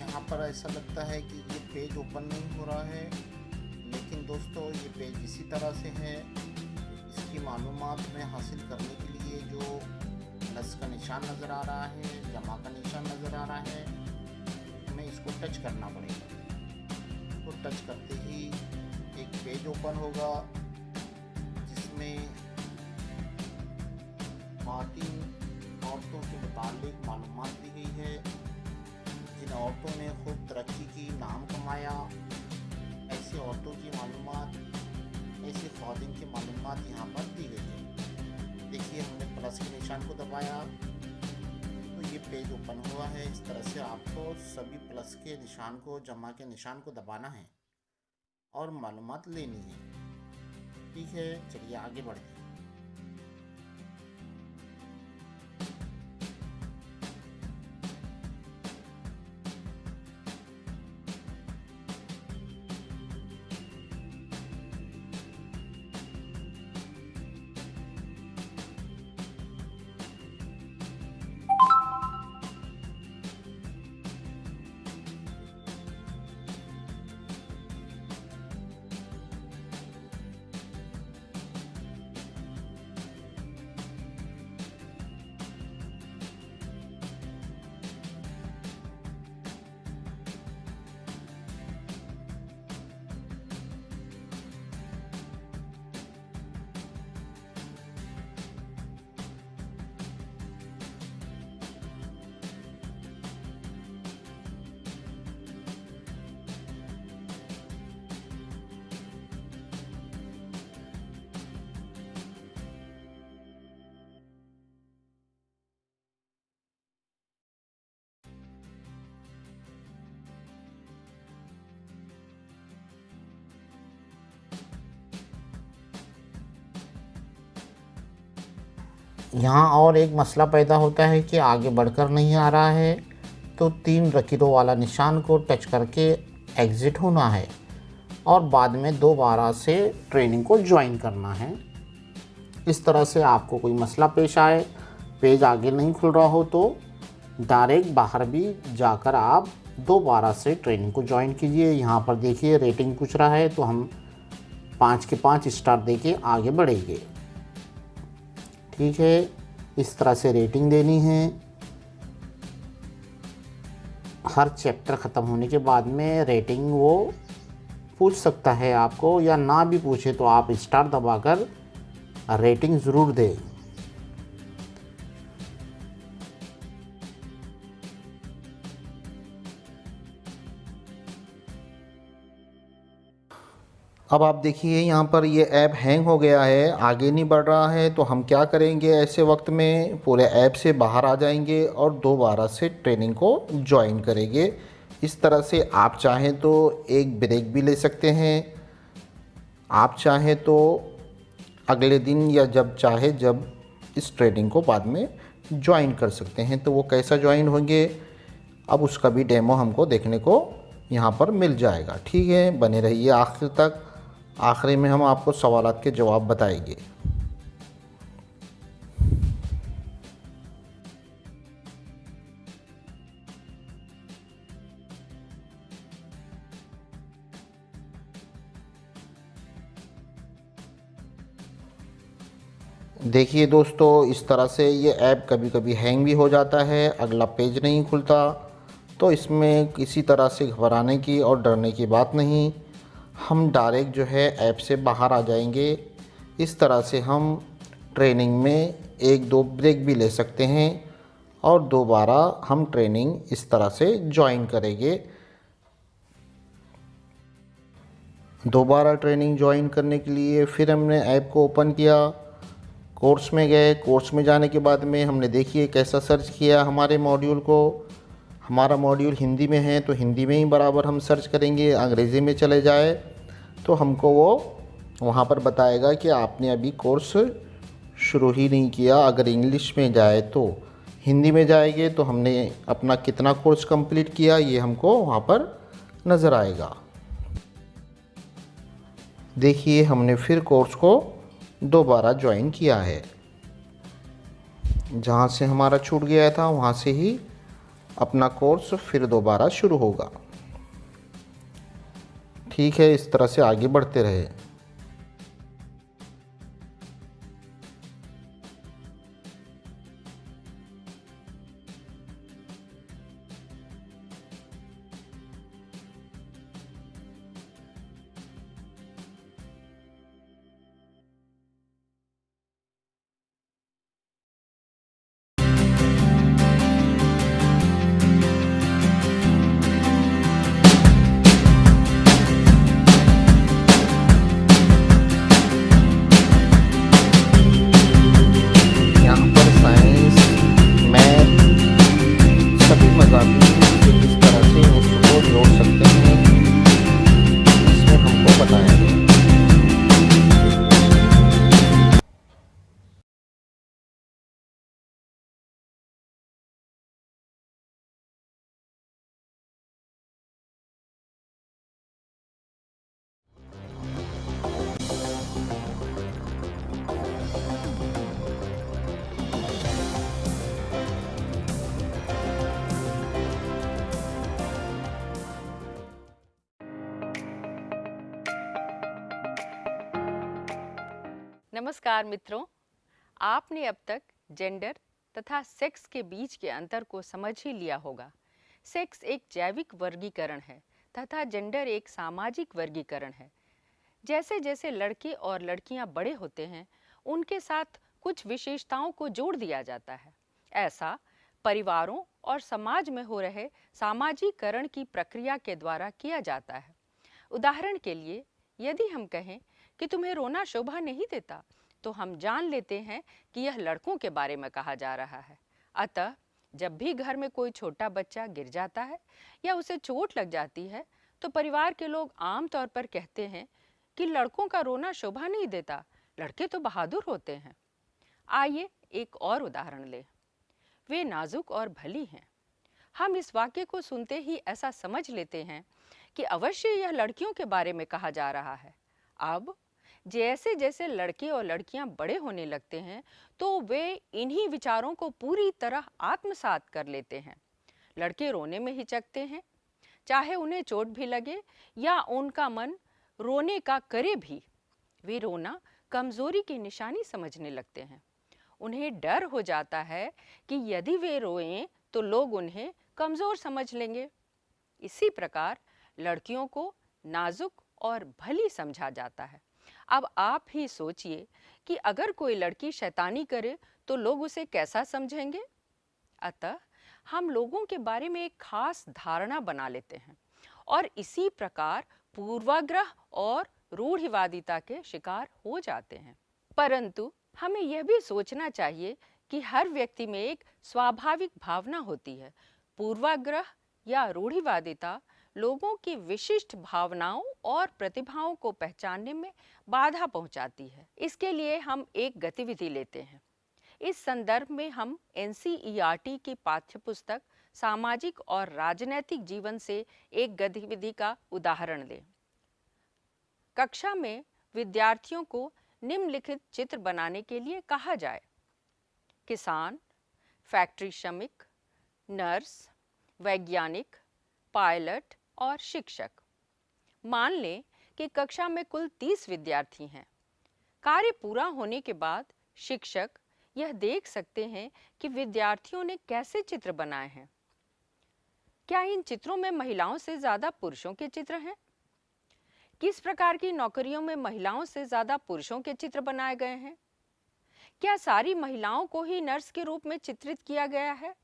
यहाँ पर ऐसा लगता है कि ये पेज ओपन नहीं हो रहा है, लेकिन दोस्तों ये पेज इसी तरह से है। इसकी मालूमात में हासिल करने के लिए जो प्लस का निशान नज़र आ रहा है, जमा का निशान नज़र आ रहा है, हमें इसको टच करना पड़ेगा। तो टच करते ही एक पेज ओपन होगा जिसमें खातिन औरतों के मुतालिक मालूमात दी गई है। जिन औरतों ने खूब तरक्की की, नाम कमाया, ऐसी औरतों की मालूमात, ऐसी ख़वातीन की मालूमात यहाँ पर दी गई है। देखिए हमने प्लस के निशान को दबाया तो ये पेज ओपन हुआ है। इस तरह से आपको सभी प्लस के निशान को, जमा के निशान को दबाना है और मालूमात लेनी है। ठीक है, चलिए आगे बढ़ते हैं। यहाँ और एक मसला पैदा होता है कि आगे बढ़कर नहीं आ रहा है तो 3 लकीरों वाला निशान को टच करके एग्ज़िट होना है और बाद में दोबारा से ट्रेनिंग को ज्वाइन करना है। इस तरह से आपको कोई मसला पेश आए, पेज आगे नहीं खुल रहा हो तो डायरेक्ट बाहर भी जाकर आप दोबारा से ट्रेनिंग को ज्वाइन कीजिए। यहाँ पर देखिए रेटिंग पूछ रहा है तो हम 5 के 5 स्टार देके आगे बढ़ेंगे। ठीक है, इस तरह से रेटिंग देनी है। हर चैप्टर ख़त्म होने के बाद में रेटिंग वो पूछ सकता है आपको, या ना भी पूछे तो आप स्टार दबाकर रेटिंग ज़रूर दें। अब आप देखिए यहाँ पर ये ऐप हैंग हो गया है, आगे नहीं बढ़ रहा है। तो हम क्या करेंगे, ऐसे वक्त में पूरे ऐप से बाहर आ जाएंगे और दोबारा से ट्रेनिंग को ज्वाइन करेंगे। इस तरह से आप चाहें तो एक ब्रेक भी ले सकते हैं, आप चाहें तो अगले दिन या जब चाहे जब इस ट्रेनिंग को बाद में ज्वाइन कर सकते हैं। तो वो कैसा ज्वाइन होंगे अब उसका भी डेमो हमको देखने को यहाँ पर मिल जाएगा। ठीक है, बने रहिए आखिर तक। आखिरी में हम आपको सवालात के जवाब बताएंगे। देखिए दोस्तों, इस तरह से ये ऐप कभी कभी हैंग भी हो जाता है, अगला पेज नहीं खुलता। तो इसमें किसी तरह से घबराने की और डरने की बात नहीं, हम डायरेक्ट जो है ऐप से बाहर आ जाएंगे। इस तरह से हम ट्रेनिंग में 1-2 ब्रेक भी ले सकते हैं और दोबारा हम ट्रेनिंग इस तरह से ज्वाइन करेंगे। दोबारा ट्रेनिंग ज्वाइन करने के लिए फिर हमने ऐप को ओपन किया, कोर्स में गए। कोर्स में जाने के बाद में हमने देखिए कैसा सर्च किया हमारे मॉड्यूल को। हमारा मॉड्यूल हिंदी में है तो हिंदी में ही बराबर हम सर्च करेंगे। अंग्रेज़ी में चले जाए तो हमको वो वहाँ पर बताएगा कि आपने अभी कोर्स शुरू ही नहीं किया। अगर इंग्लिश में जाए तो हिंदी में जाएंगे तो हमने अपना कितना कोर्स कंप्लीट किया ये हमको वहाँ पर नज़र आएगा। देखिए हमने फिर कोर्स को दोबारा ज्वाइन किया है, जहाँ से हमारा छूट गया था वहाँ से ही अपना कोर्स फिर दोबारा शुरू होगा। ठीक है, इस तरह से आगे बढ़ते रहे। यहाँ पर साइंस, मैथ, सभी मज़ामीन किस तरह से उसको जोड़ सकते हैं इसमें हमको बताया गया। नमस्कार मित्रों, आपने अब तक जेंडर तथा सेक्स के बीच के अंतर को समझ ही लिया होगा। सेक्स एक जैविक वर्गीकरण है तथा जेंडर एक सामाजिक वर्गीकरण है। जैसे जैसे लड़के और लड़कियां बड़े होते हैं, उनके साथ कुछ विशेषताओं को जोड़ दिया जाता है। ऐसा परिवारों और समाज में हो रहे सामाजिकरण की प्रक्रिया के द्वारा किया जाता है। उदाहरण के लिए, यदि हम कहें कि तुम्हें रोना शोभा नहीं देता, तो हम जान लेते हैं कि यह लड़कों के बारे में कहा जा रहा है। अतः जब भी घर में कोई छोटा बच्चा गिर जाता है या उसे चोट लग जाती है, तो परिवार के लोग आमतौर पर कहते हैं कि लड़कों का रोना शोभा नहीं देता, लड़के तो बहादुर होते हैं। आइए एक और उदाहरण लें। वे नाजुक और भली हैं। हम इस वाक्य को सुनते ही ऐसा समझ लेते हैं कि अवश्य यह लड़कियों के बारे में कहा जा रहा है। अब जैसे जैसे लड़के और लड़कियां बड़े होने लगते हैं तो वे इन्हीं विचारों को पूरी तरह आत्मसात कर लेते हैं। लड़के रोने में हिचकते हैं, चाहे उन्हें चोट भी लगे या उनका मन रोने का करे भी। वे रोना कमजोरी की निशानी समझने लगते हैं। उन्हें डर हो जाता है कि यदि वे रोएं तो लोग उन्हें कमजोर समझ लेंगे। इसी प्रकार लड़कियों को नाजुक और भली समझा जाता है। अब आप ही सोचिए कि अगर कोई लड़की शैतानी करे तो लोग उसे कैसा समझेंगे। अतः हम लोगों के बारे में एक खास धारणा बना लेते हैं और इसी प्रकार पूर्वाग्रह और रूढ़िवादिता के शिकार हो जाते हैं। परंतु हमें यह भी सोचना चाहिए कि हर व्यक्ति में एक स्वाभाविक भावना होती है। पूर्वाग्रह या रूढ़िवादिता लोगों की विशिष्ट भावनाओं और प्रतिभाओं को पहचानने में बाधा पहुंचाती है। इसके लिए हम एक गतिविधि लेते हैं। इस संदर्भ में हम NCERT की पाठ्यपुस्तक सामाजिक और राजनैतिक जीवन से एक गतिविधि का उदाहरण लें। कक्षा में विद्यार्थियों को निम्नलिखित चित्र बनाने के लिए कहा जाए: किसान, फैक्ट्री श्रमिक, नर्स, वैज्ञानिक, पायलट और शिक्षक। मान लें कि कक्षा में कुल 30 विद्यार्थी हैं। कार्य पूरा होने के बाद शिक्षक यह देख सकते हैं कि विद्यार्थियों ने कैसे चित्र बनाए हैं। क्या इन चित्रों में महिलाओं से ज्यादा पुरुषों के चित्र हैं? किस प्रकार की नौकरियों में महिलाओं से ज्यादा पुरुषों के चित्र बनाए गए हैं? क्या सारी महिलाओं को ही नर्स के रूप में चित्रित किया गया है?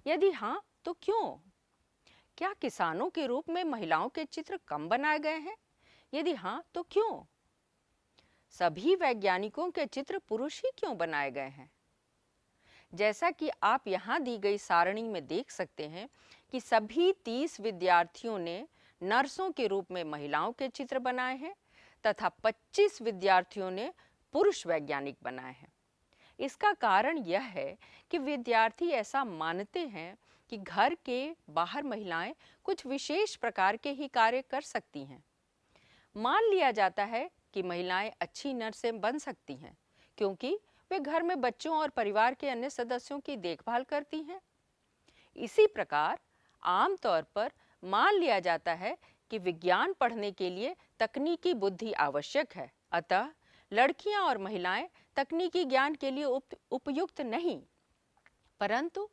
यदि हाँ, तो क्यों? क्या किसानों के रूप में महिलाओं के चित्र कम बनाए गए हैं? यदि हाँ, तो क्यों? सभी वैज्ञानिकों के चित्र पुरुष ही क्यों बनाए गए हैं? जैसा कि आप यहाँ दी गई सारणी में देख सकते हैं कि सभी 30 विद्यार्थियों ने नर्सों के रूप में महिलाओं के चित्र बनाए हैं तथा 25 विद्यार्थियों ने पुरुष वैज्ञानिक बनाए हैं। इसका कारण यह है कि विद्यार्थी ऐसा मानते हैं कि घर के बाहर महिलाएं कुछ विशेष प्रकार के ही कार्य कर सकती हैं। मान लिया जाता है कि महिलाएं अच्छी नर्सें बन सकती हैं क्योंकि वे घर में बच्चों और परिवार के अन्य सदस्यों की देखभाल करती हैं। इसी प्रकार आमतौर पर मान लिया जाता है कि विज्ञान पढ़ने के लिए तकनीकी बुद्धि आवश्यक है। अतः लड़कियां और महिलाएं तकनीकी ज्ञान के लिए उपयुक्त नहीं। परंतु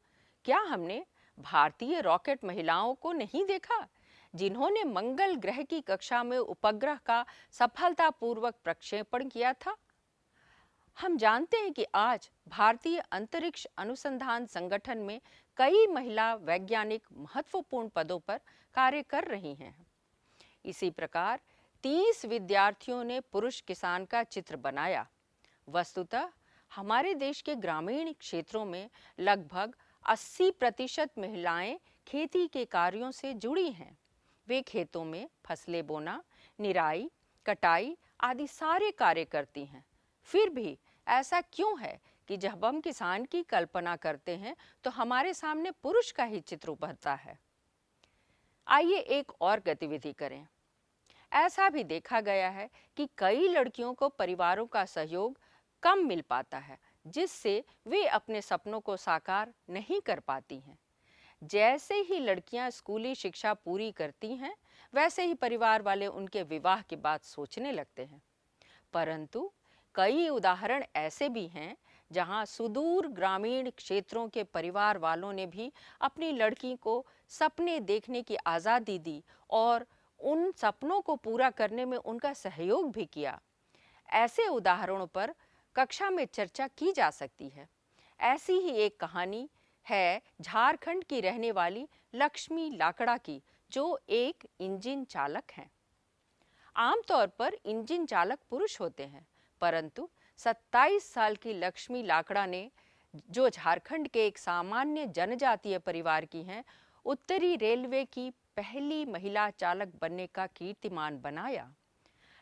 क्या हमने भारतीय रॉकेट महिलाओं को नहीं देखा जिन्होंने मंगल ग्रह की कक्षा में उपग्रह का सफलतापूर्वक प्रक्षेपण किया था? हम जानते हैं कि आज भारतीय अंतरिक्ष अनुसंधान संगठन में कई महिला वैज्ञानिक महत्वपूर्ण पदों पर कार्य कर रही हैं। इसी प्रकार 30 विद्यार्थियों ने पुरुष किसान का चित्र बनाया। वस्तुतः हमारे देश के ग्रामीण क्षेत्रों में लगभग 80% महिलाएं खेती के कार्यों से जुड़ी हैं। वे खेतों में फसलें बोना, निराई, कटाई आदि सारे कार्य करती हैं। फिर भी ऐसा क्यों है कि जब हम किसान की कल्पना करते हैं तो हमारे सामने पुरुष का ही चित्र उभरता है? आइए एक और गतिविधि करें। ऐसा भी देखा गया है कि कई लड़कियों को परिवारों का सहयोग कम मिल पाता है, जिससे वे अपने सपनों को साकार नहीं कर पाती हैं। जैसे ही लड़कियां स्कूली शिक्षा पूरी करती हैं, वैसे ही परिवार वाले उनके विवाह की बात सोचने लगते हैं। परंतु कई उदाहरण ऐसे भी हैं जहां सुदूर ग्रामीण क्षेत्रों के परिवार वालों ने भी अपनी लड़की को सपने देखने की आज़ादी दी और उन सपनों को पूरा करने में उनका सहयोग भी किया। ऐसे उदाहरणों पर कक्षा में चर्चा की जा सकती है। ऐसी ही एक कहानी है झारखंड की रहने वाली लक्ष्मी लाकड़ा की, जो एक इंजन चालक हैं। आमतौर पर इंजन चालक पुरुष होते हैं, परंतु 27 साल की लक्ष्मी लाकड़ा ने, जो झारखंड के एक सामान्य जनजातीय परिवार की हैं, उत्तरी रेलवे की पहली महिला चालक बनने का कीर्तिमान बनाया।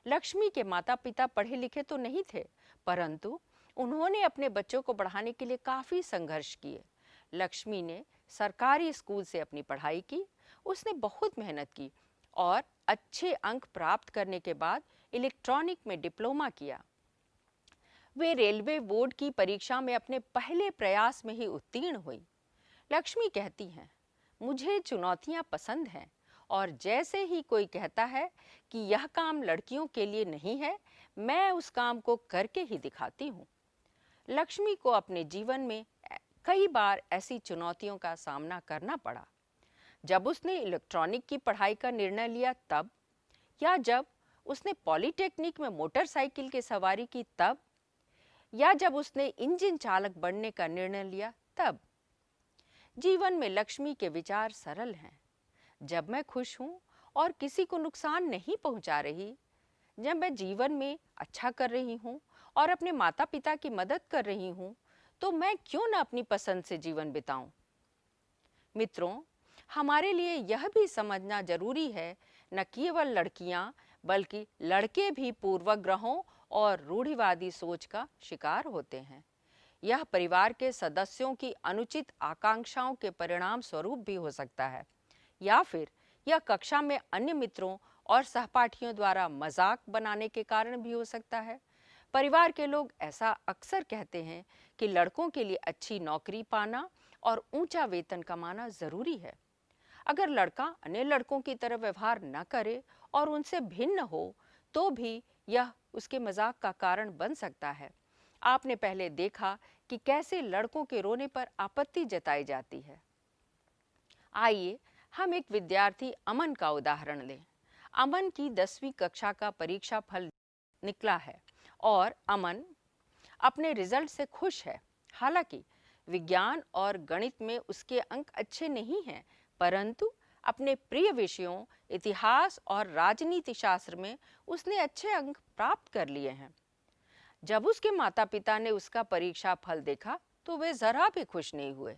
लक्ष्मी के माता पिता पढ़े लिखे तो नहीं थे, परंतु उन्होंने अपने बच्चों को पढ़ाने के लिए काफ़ी संघर्ष किए। लक्ष्मी ने सरकारी स्कूल से अपनी पढ़ाई की। उसने बहुत मेहनत की और अच्छे अंक प्राप्त करने के बाद इलेक्ट्रॉनिक में डिप्लोमा किया। वे रेलवे बोर्ड की परीक्षा में अपने पहले प्रयास में ही उत्तीर्ण हुई। लक्ष्मी कहती हैं, मुझे चुनौतियां पसंद हैं और जैसे ही कोई कहता है कि यह काम लड़कियों के लिए नहीं है, मैं उस काम को करके ही दिखाती हूँ। लक्ष्मी को अपने जीवन में कई बार ऐसी चुनौतियों का सामना करना पड़ा। जब उसने इलेक्ट्रॉनिक की पढ़ाई का निर्णय लिया तब, या जब उसने पॉलिटेक्निक में मोटरसाइकिल की सवारी की तब, या जब उसने इंजन चालक बनने का निर्णय लिया तब। जीवन में लक्ष्मी के विचार सरल हैं। जब मैं खुश हूँ और किसी को नुकसान नहीं पहुँचा रही, जब मैं जीवन में अच्छा कर रही हूँ और अपने माता पिता की मदद कर रही हूँ, तो मैं क्यों न अपनी पसंद से जीवन बिताऊं। मित्रों, हमारे लिए यह भी समझना जरूरी है, न केवल लड़कियां बल्कि लड़के भी पूर्वग्रहों और रूढ़िवादी सोच का शिकार होते हैं। यह परिवार के सदस्यों की अनुचित आकांक्षाओं के परिणाम स्वरूप भी हो सकता है, या फिर यह कक्षा में अन्य मित्रों और सहपाठियों द्वारा मजाक बनाने के कारण भी हो सकता है। परिवार के लोग ऐसा अक्सर कहते हैं कि लड़कों के लिए अच्छी नौकरी पाना और ऊंचा वेतन कमाना जरूरी है। अगर लड़का अन्य लड़कों की तरह व्यवहार न करे और उनसे भिन्न हो, तो भी यह उसके मजाक का कारण बन सकता है। आपने पहले देखा कि कैसे लड़कों के रोने पर आपत्ति जताई जाती है। आइए हम एक विद्यार्थी अमन का उदाहरण लें। अमन की 10वीं कक्षा का परीक्षा फल निकला है और अमन अपने रिजल्ट से खुश है। हालांकि विज्ञान और गणित में उसके अंक अच्छे नहीं हैं, परंतु अपने प्रिय विषयों इतिहास और राजनीति शास्त्र में उसने अच्छे अंक प्राप्त कर लिए हैं। जब उसके माता पिता ने उसका परीक्षा फल देखा तो वे जरा भी खुश नहीं हुए।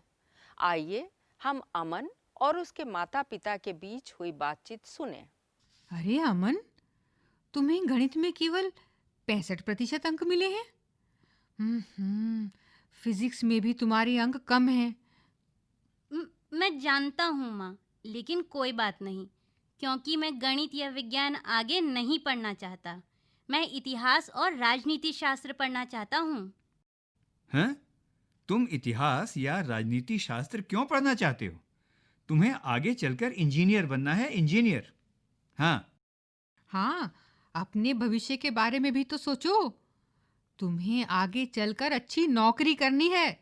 आइए हम अमन और उसके माता पिता के बीच हुई बातचीत सुने। अरे अमन, तुम्हें गणित में केवल 65% अंक मिले हैं। फिजिक्स में भी तुम्हारे अंक कम हैं। मैं जानता हूँ माँ, लेकिन कोई बात नहीं, क्योंकि मैं गणित या विज्ञान आगे नहीं पढ़ना चाहता। मैं इतिहास और राजनीति शास्त्र पढ़ना चाहता हूँ। हैं? तुम इतिहास या राजनीति शास्त्र क्यों पढ़ना चाहते हो? तुम्हें आगे चलकर इंजीनियर बनना है, इंजीनियर। हाँ, अपने भविष्य के बारे में भी तो सोचो। तुम्हें आगे चलकर अच्छी नौकरी करनी है।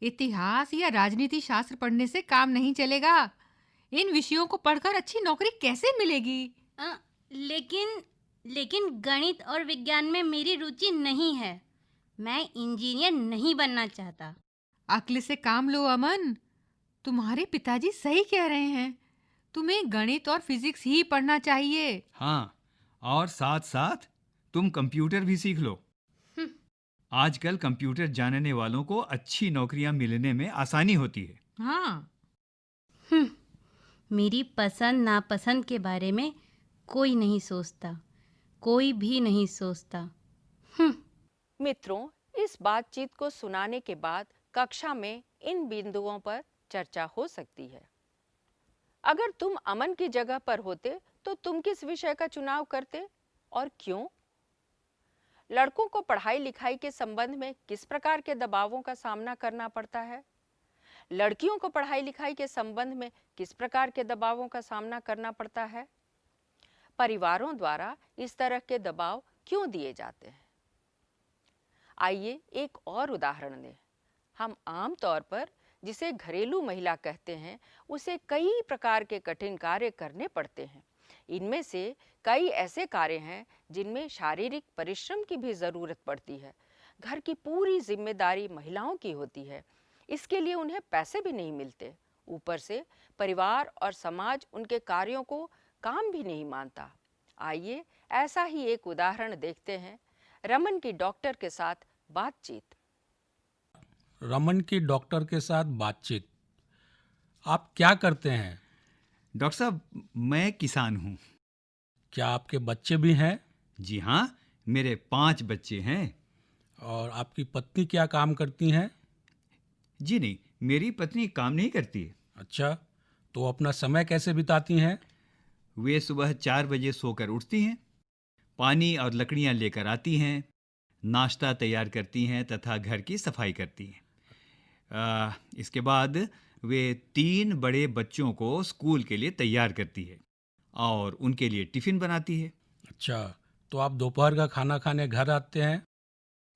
इतिहास या राजनीति शास्त्र पढ़ने से काम नहीं चलेगा। इन विषयों को पढ़कर अच्छी नौकरी कैसे मिलेगी? लेकिन गणित और विज्ञान में मेरी रुचि नहीं है। मैं इंजीनियर नहीं बनना चाहता। अक्ल से काम लो अमन, तुम्हारे पिताजी सही कह रहे हैं। तुम्हें गणित और फिजिक्स ही पढ़ना चाहिए। हाँ, और साथ साथ तुम कंप्यूटर भी सीख लो। आजकल कंप्यूटर जानने वालों को अच्छी नौकरियां मिलने में आसानी होती है। हाँ। मेरी पसंद नापसंद के बारे में कोई नहीं सोचता, कोई भी नहीं सोचता। मित्रों, इस बातचीत को सुनाने के बाद कक्षा में इन बिंदुओं पर चर्चा हो सकती है। अगर तुम अमन की जगह पर होते तो तुम किस विषय का चुनाव करते और क्यों? लड़कों को पढ़ाई लिखाई के संबंध में किस प्रकार के दबावों का सामना करना पड़ता है? लड़कियों को पढ़ाई लिखाई के संबंध में किस प्रकार के दबावों का सामना करना पड़ता है? परिवारों द्वारा इस तरह के दबाव क्यों दिए जाते हैं? आइए एक और उदाहरण लें। हम आम तौर पर जिसे घरेलू महिला कहते हैं, उसे कई प्रकार के कठिन कार्य करने पड़ते हैं। इनमें से कई ऐसे कार्य हैं जिनमें शारीरिक परिश्रम की भी जरूरत पड़ती है। घर की पूरी जिम्मेदारी महिलाओं की होती है। इसके लिए उन्हें पैसे भी नहीं मिलते। ऊपर से परिवार और समाज उनके कार्यों को काम भी नहीं मानता। आइए ऐसा ही एक उदाहरण देखते हैं। रमन की डॉक्टर के साथ बातचीत। रमन की डॉक्टर के साथ बातचीत। आप क्या करते हैं? डॉक्टर साहब, मैं किसान हूँ। क्या आपके बच्चे भी हैं? जी हाँ, मेरे 5 बच्चे हैं। और आपकी पत्नी क्या काम करती हैं? जी नहीं, मेरी पत्नी काम नहीं करती है। अच्छा, तो अपना समय कैसे बिताती हैं? वे सुबह 4 बजे सोकर उठती हैं, पानी और लकड़ियां लेकर आती हैं, नाश्ता तैयार करती हैं तथा घर की सफाई करती हैं। इसके बाद वे 3 बड़े बच्चों को स्कूल के लिए तैयार करती है और उनके लिए टिफ़िन बनाती है। अच्छा, तो आप दोपहर का खाना खाने घर आते हैं?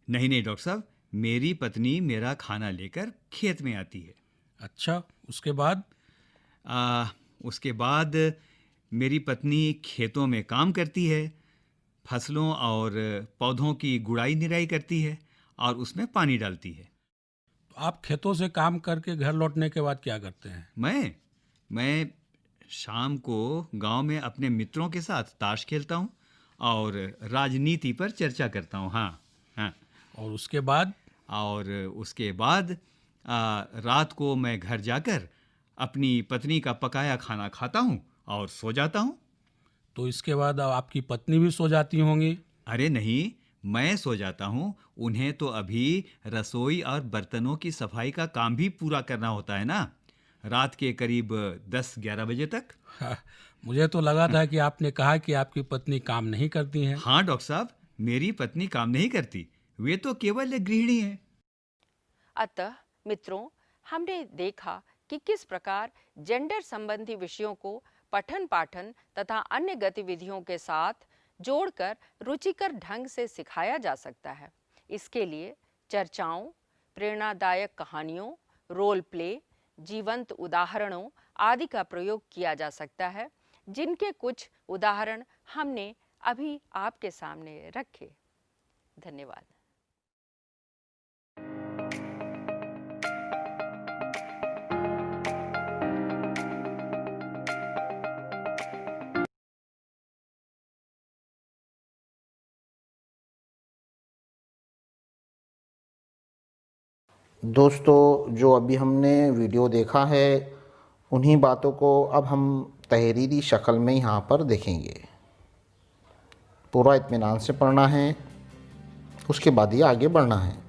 नहीं नहीं डॉक्टर साहब, मेरी पत्नी मेरा खाना लेकर खेत में आती है। अच्छा, उसके बाद? उसके बाद मेरी पत्नी खेतों में काम करती है, फसलों और पौधों की गुड़ाई निराई करती है और उसमें पानी डालती है। तो आप खेतों से काम करके घर लौटने के बाद क्या करते हैं? मैं शाम को गांव में अपने मित्रों के साथ ताश खेलता हूँ और राजनीति पर चर्चा करता हूँ। हाँ हाँ। और उसके बाद? और उसके बाद रात को मैं घर जाकर अपनी पत्नी का पकाया खाना खाता हूँ और सो जाता हूँ। तो इसके बाद आपकी पत्नी भी सो जाती होंगी? अरे नहीं, मैं सो जाता हूँ, उन्हें तो अभी रसोई और बर्तनों की सफाई का काम भी पूरा करना होता है ना, रात के करीब 10-11 बजे तक। हाँ, मुझे तो लगा था कि आपने कहा कि आपकी पत्नी काम नहीं करती हैं। हाँ डॉक्टर साहब, मेरी पत्नी काम नहीं करती, वे तो केवल एक गृहिणी है। अतः मित्रों, हमने देखा कि किस प्रकार जेंडर संबंधी विषयों को पठन पाठन तथा अन्य गतिविधियों के साथ जोड़कर रुचिकर ढंग से सिखाया जा सकता है। इसके लिए चर्चाओं, प्रेरणादायक कहानियों, रोल प्ले, जीवंत उदाहरणों आदि का प्रयोग किया जा सकता है, जिनके कुछ उदाहरण हमने अभी आपके सामने रखे। धन्यवाद। दोस्तों, जो अभी हमने वीडियो देखा है, उन्हीं बातों को अब हम तहरीरी शक्ल में यहाँ पर देखेंगे। पूरा इत्मीनान से पढ़ना है, उसके बाद ही आगे बढ़ना है।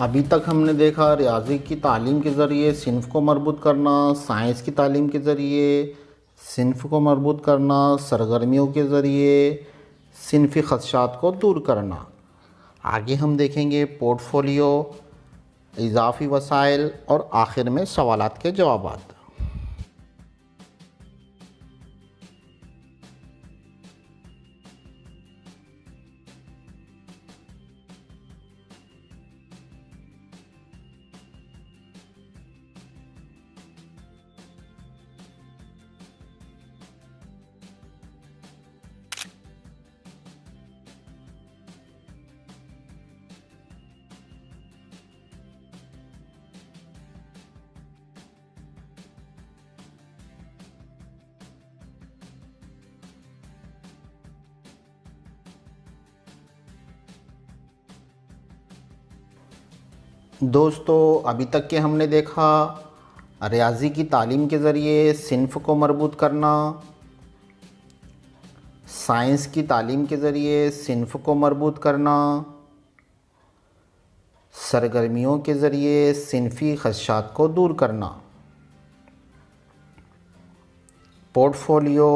अभी तक हमने देखा रियाजी की तालीम के ज़रिए सिन्फ को मरबूत करना, साइंस की तालीम के ज़रिए सिन्फ को मरबूत करना, सरगर्मियों के ज़रिए सिन्फी ख़दशात को दूर करना। आगे हम देखेंगे पोर्टफोलियो, इजाफ़ी वसाइल और आखिर में सवालात के जवाबात। दोस्तों, अभी तक के हमने देखा रियाजी की तालीम के ज़रिए सिन्फ को मरबूत करना, साइंस की तालीम के ज़रिए सिन्फ को मरबूत करना, सरगर्मियों के ज़रिए सिन्फी ख़दशात को दूर करना, पोर्टफोलियो,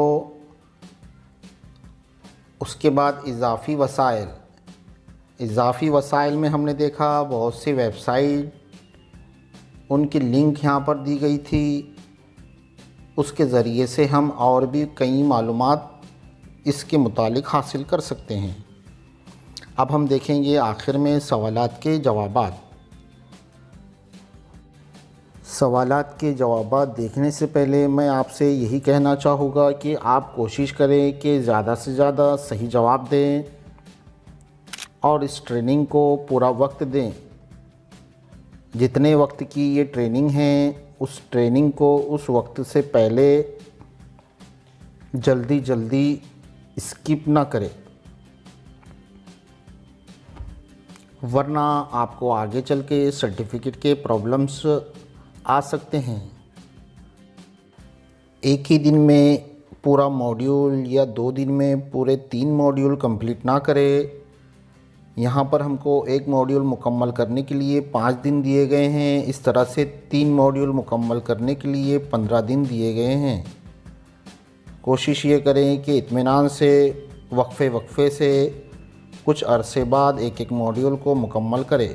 उसके बाद इजाफ़ी वसाइल। इजाफ़ी वसाइल में हमने देखा बहुत सी वेबसाइट उनकी लिंक यहाँ पर दी गई थी। उसके ज़रिए से हम और भी कई मालूमात इसके मुतालिक हासिल कर सकते हैं। अब हम देखेंगे आखिर में सवालात के जवाबात। सवालात के जवाबात देखने से पहले मैं आपसे यही कहना चाहूँगा कि आप कोशिश करें कि ज़्यादा से ज़्यादा सही जवाब दें और इस ट्रेनिंग को पूरा वक्त दें। जितने वक्त की ये ट्रेनिंग है उस ट्रेनिंग को उस वक्त से पहले जल्दी स्किप ना करें, वरना आपको आगे चल के सर्टिफिकेट के प्रॉब्लम्स आ सकते हैं। एक ही दिन में पूरा मॉड्यूल या 2 दिन में पूरे 3 मॉड्यूल कंप्लीट ना करें। यहाँ पर हमको एक मॉड्यूल मुकम्मल करने के लिए 5 दिन दिए गए हैं। इस तरह से 3 मॉड्यूल मुकम्मल करने के लिए 15 दिन दिए गए हैं। कोशिश ये करें कि इत्मीनान से वक्फे से कुछ अरसे बाद एक मॉड्यूल को मुकम्मल करें।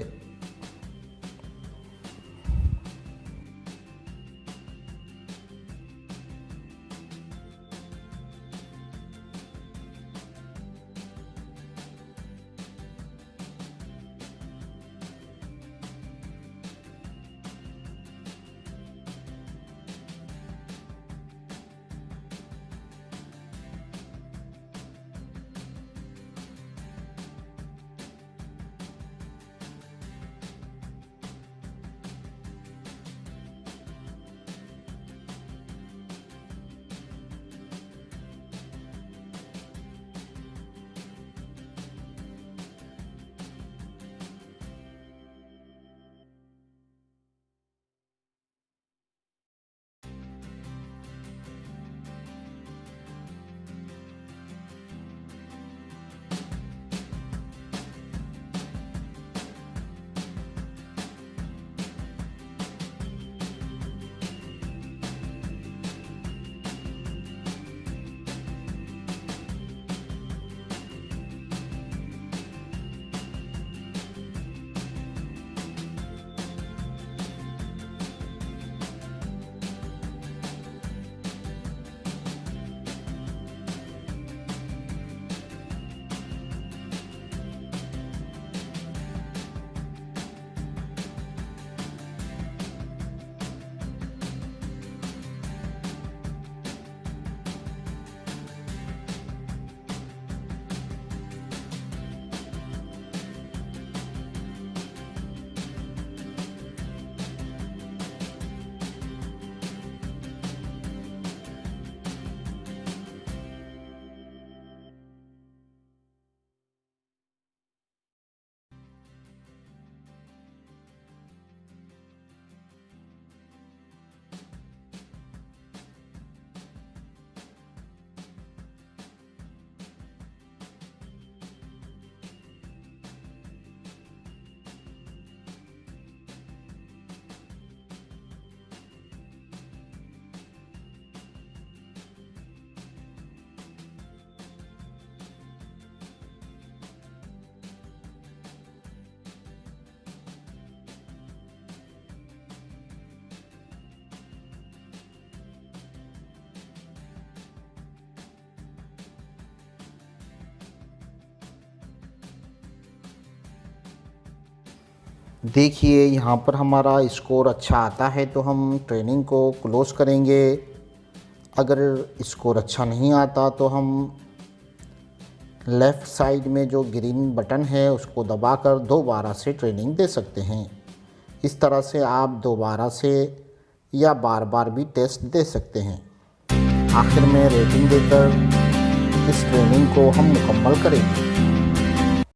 देखिए यहाँ पर हमारा स्कोर अच्छा आता है तो हम ट्रेनिंग को क्लोज़ करेंगे। अगर स्कोर अच्छा नहीं आता तो हम लेफ़्ट साइड में जो ग्रीन बटन है उसको दबाकर दोबारा से ट्रेनिंग दे सकते हैं। इस तरह से आप दोबारा से या बार बार भी टेस्ट दे सकते हैं। आखिर में रेटिंग देकर इस ट्रेनिंग को हम मुकम्मल करेंगे।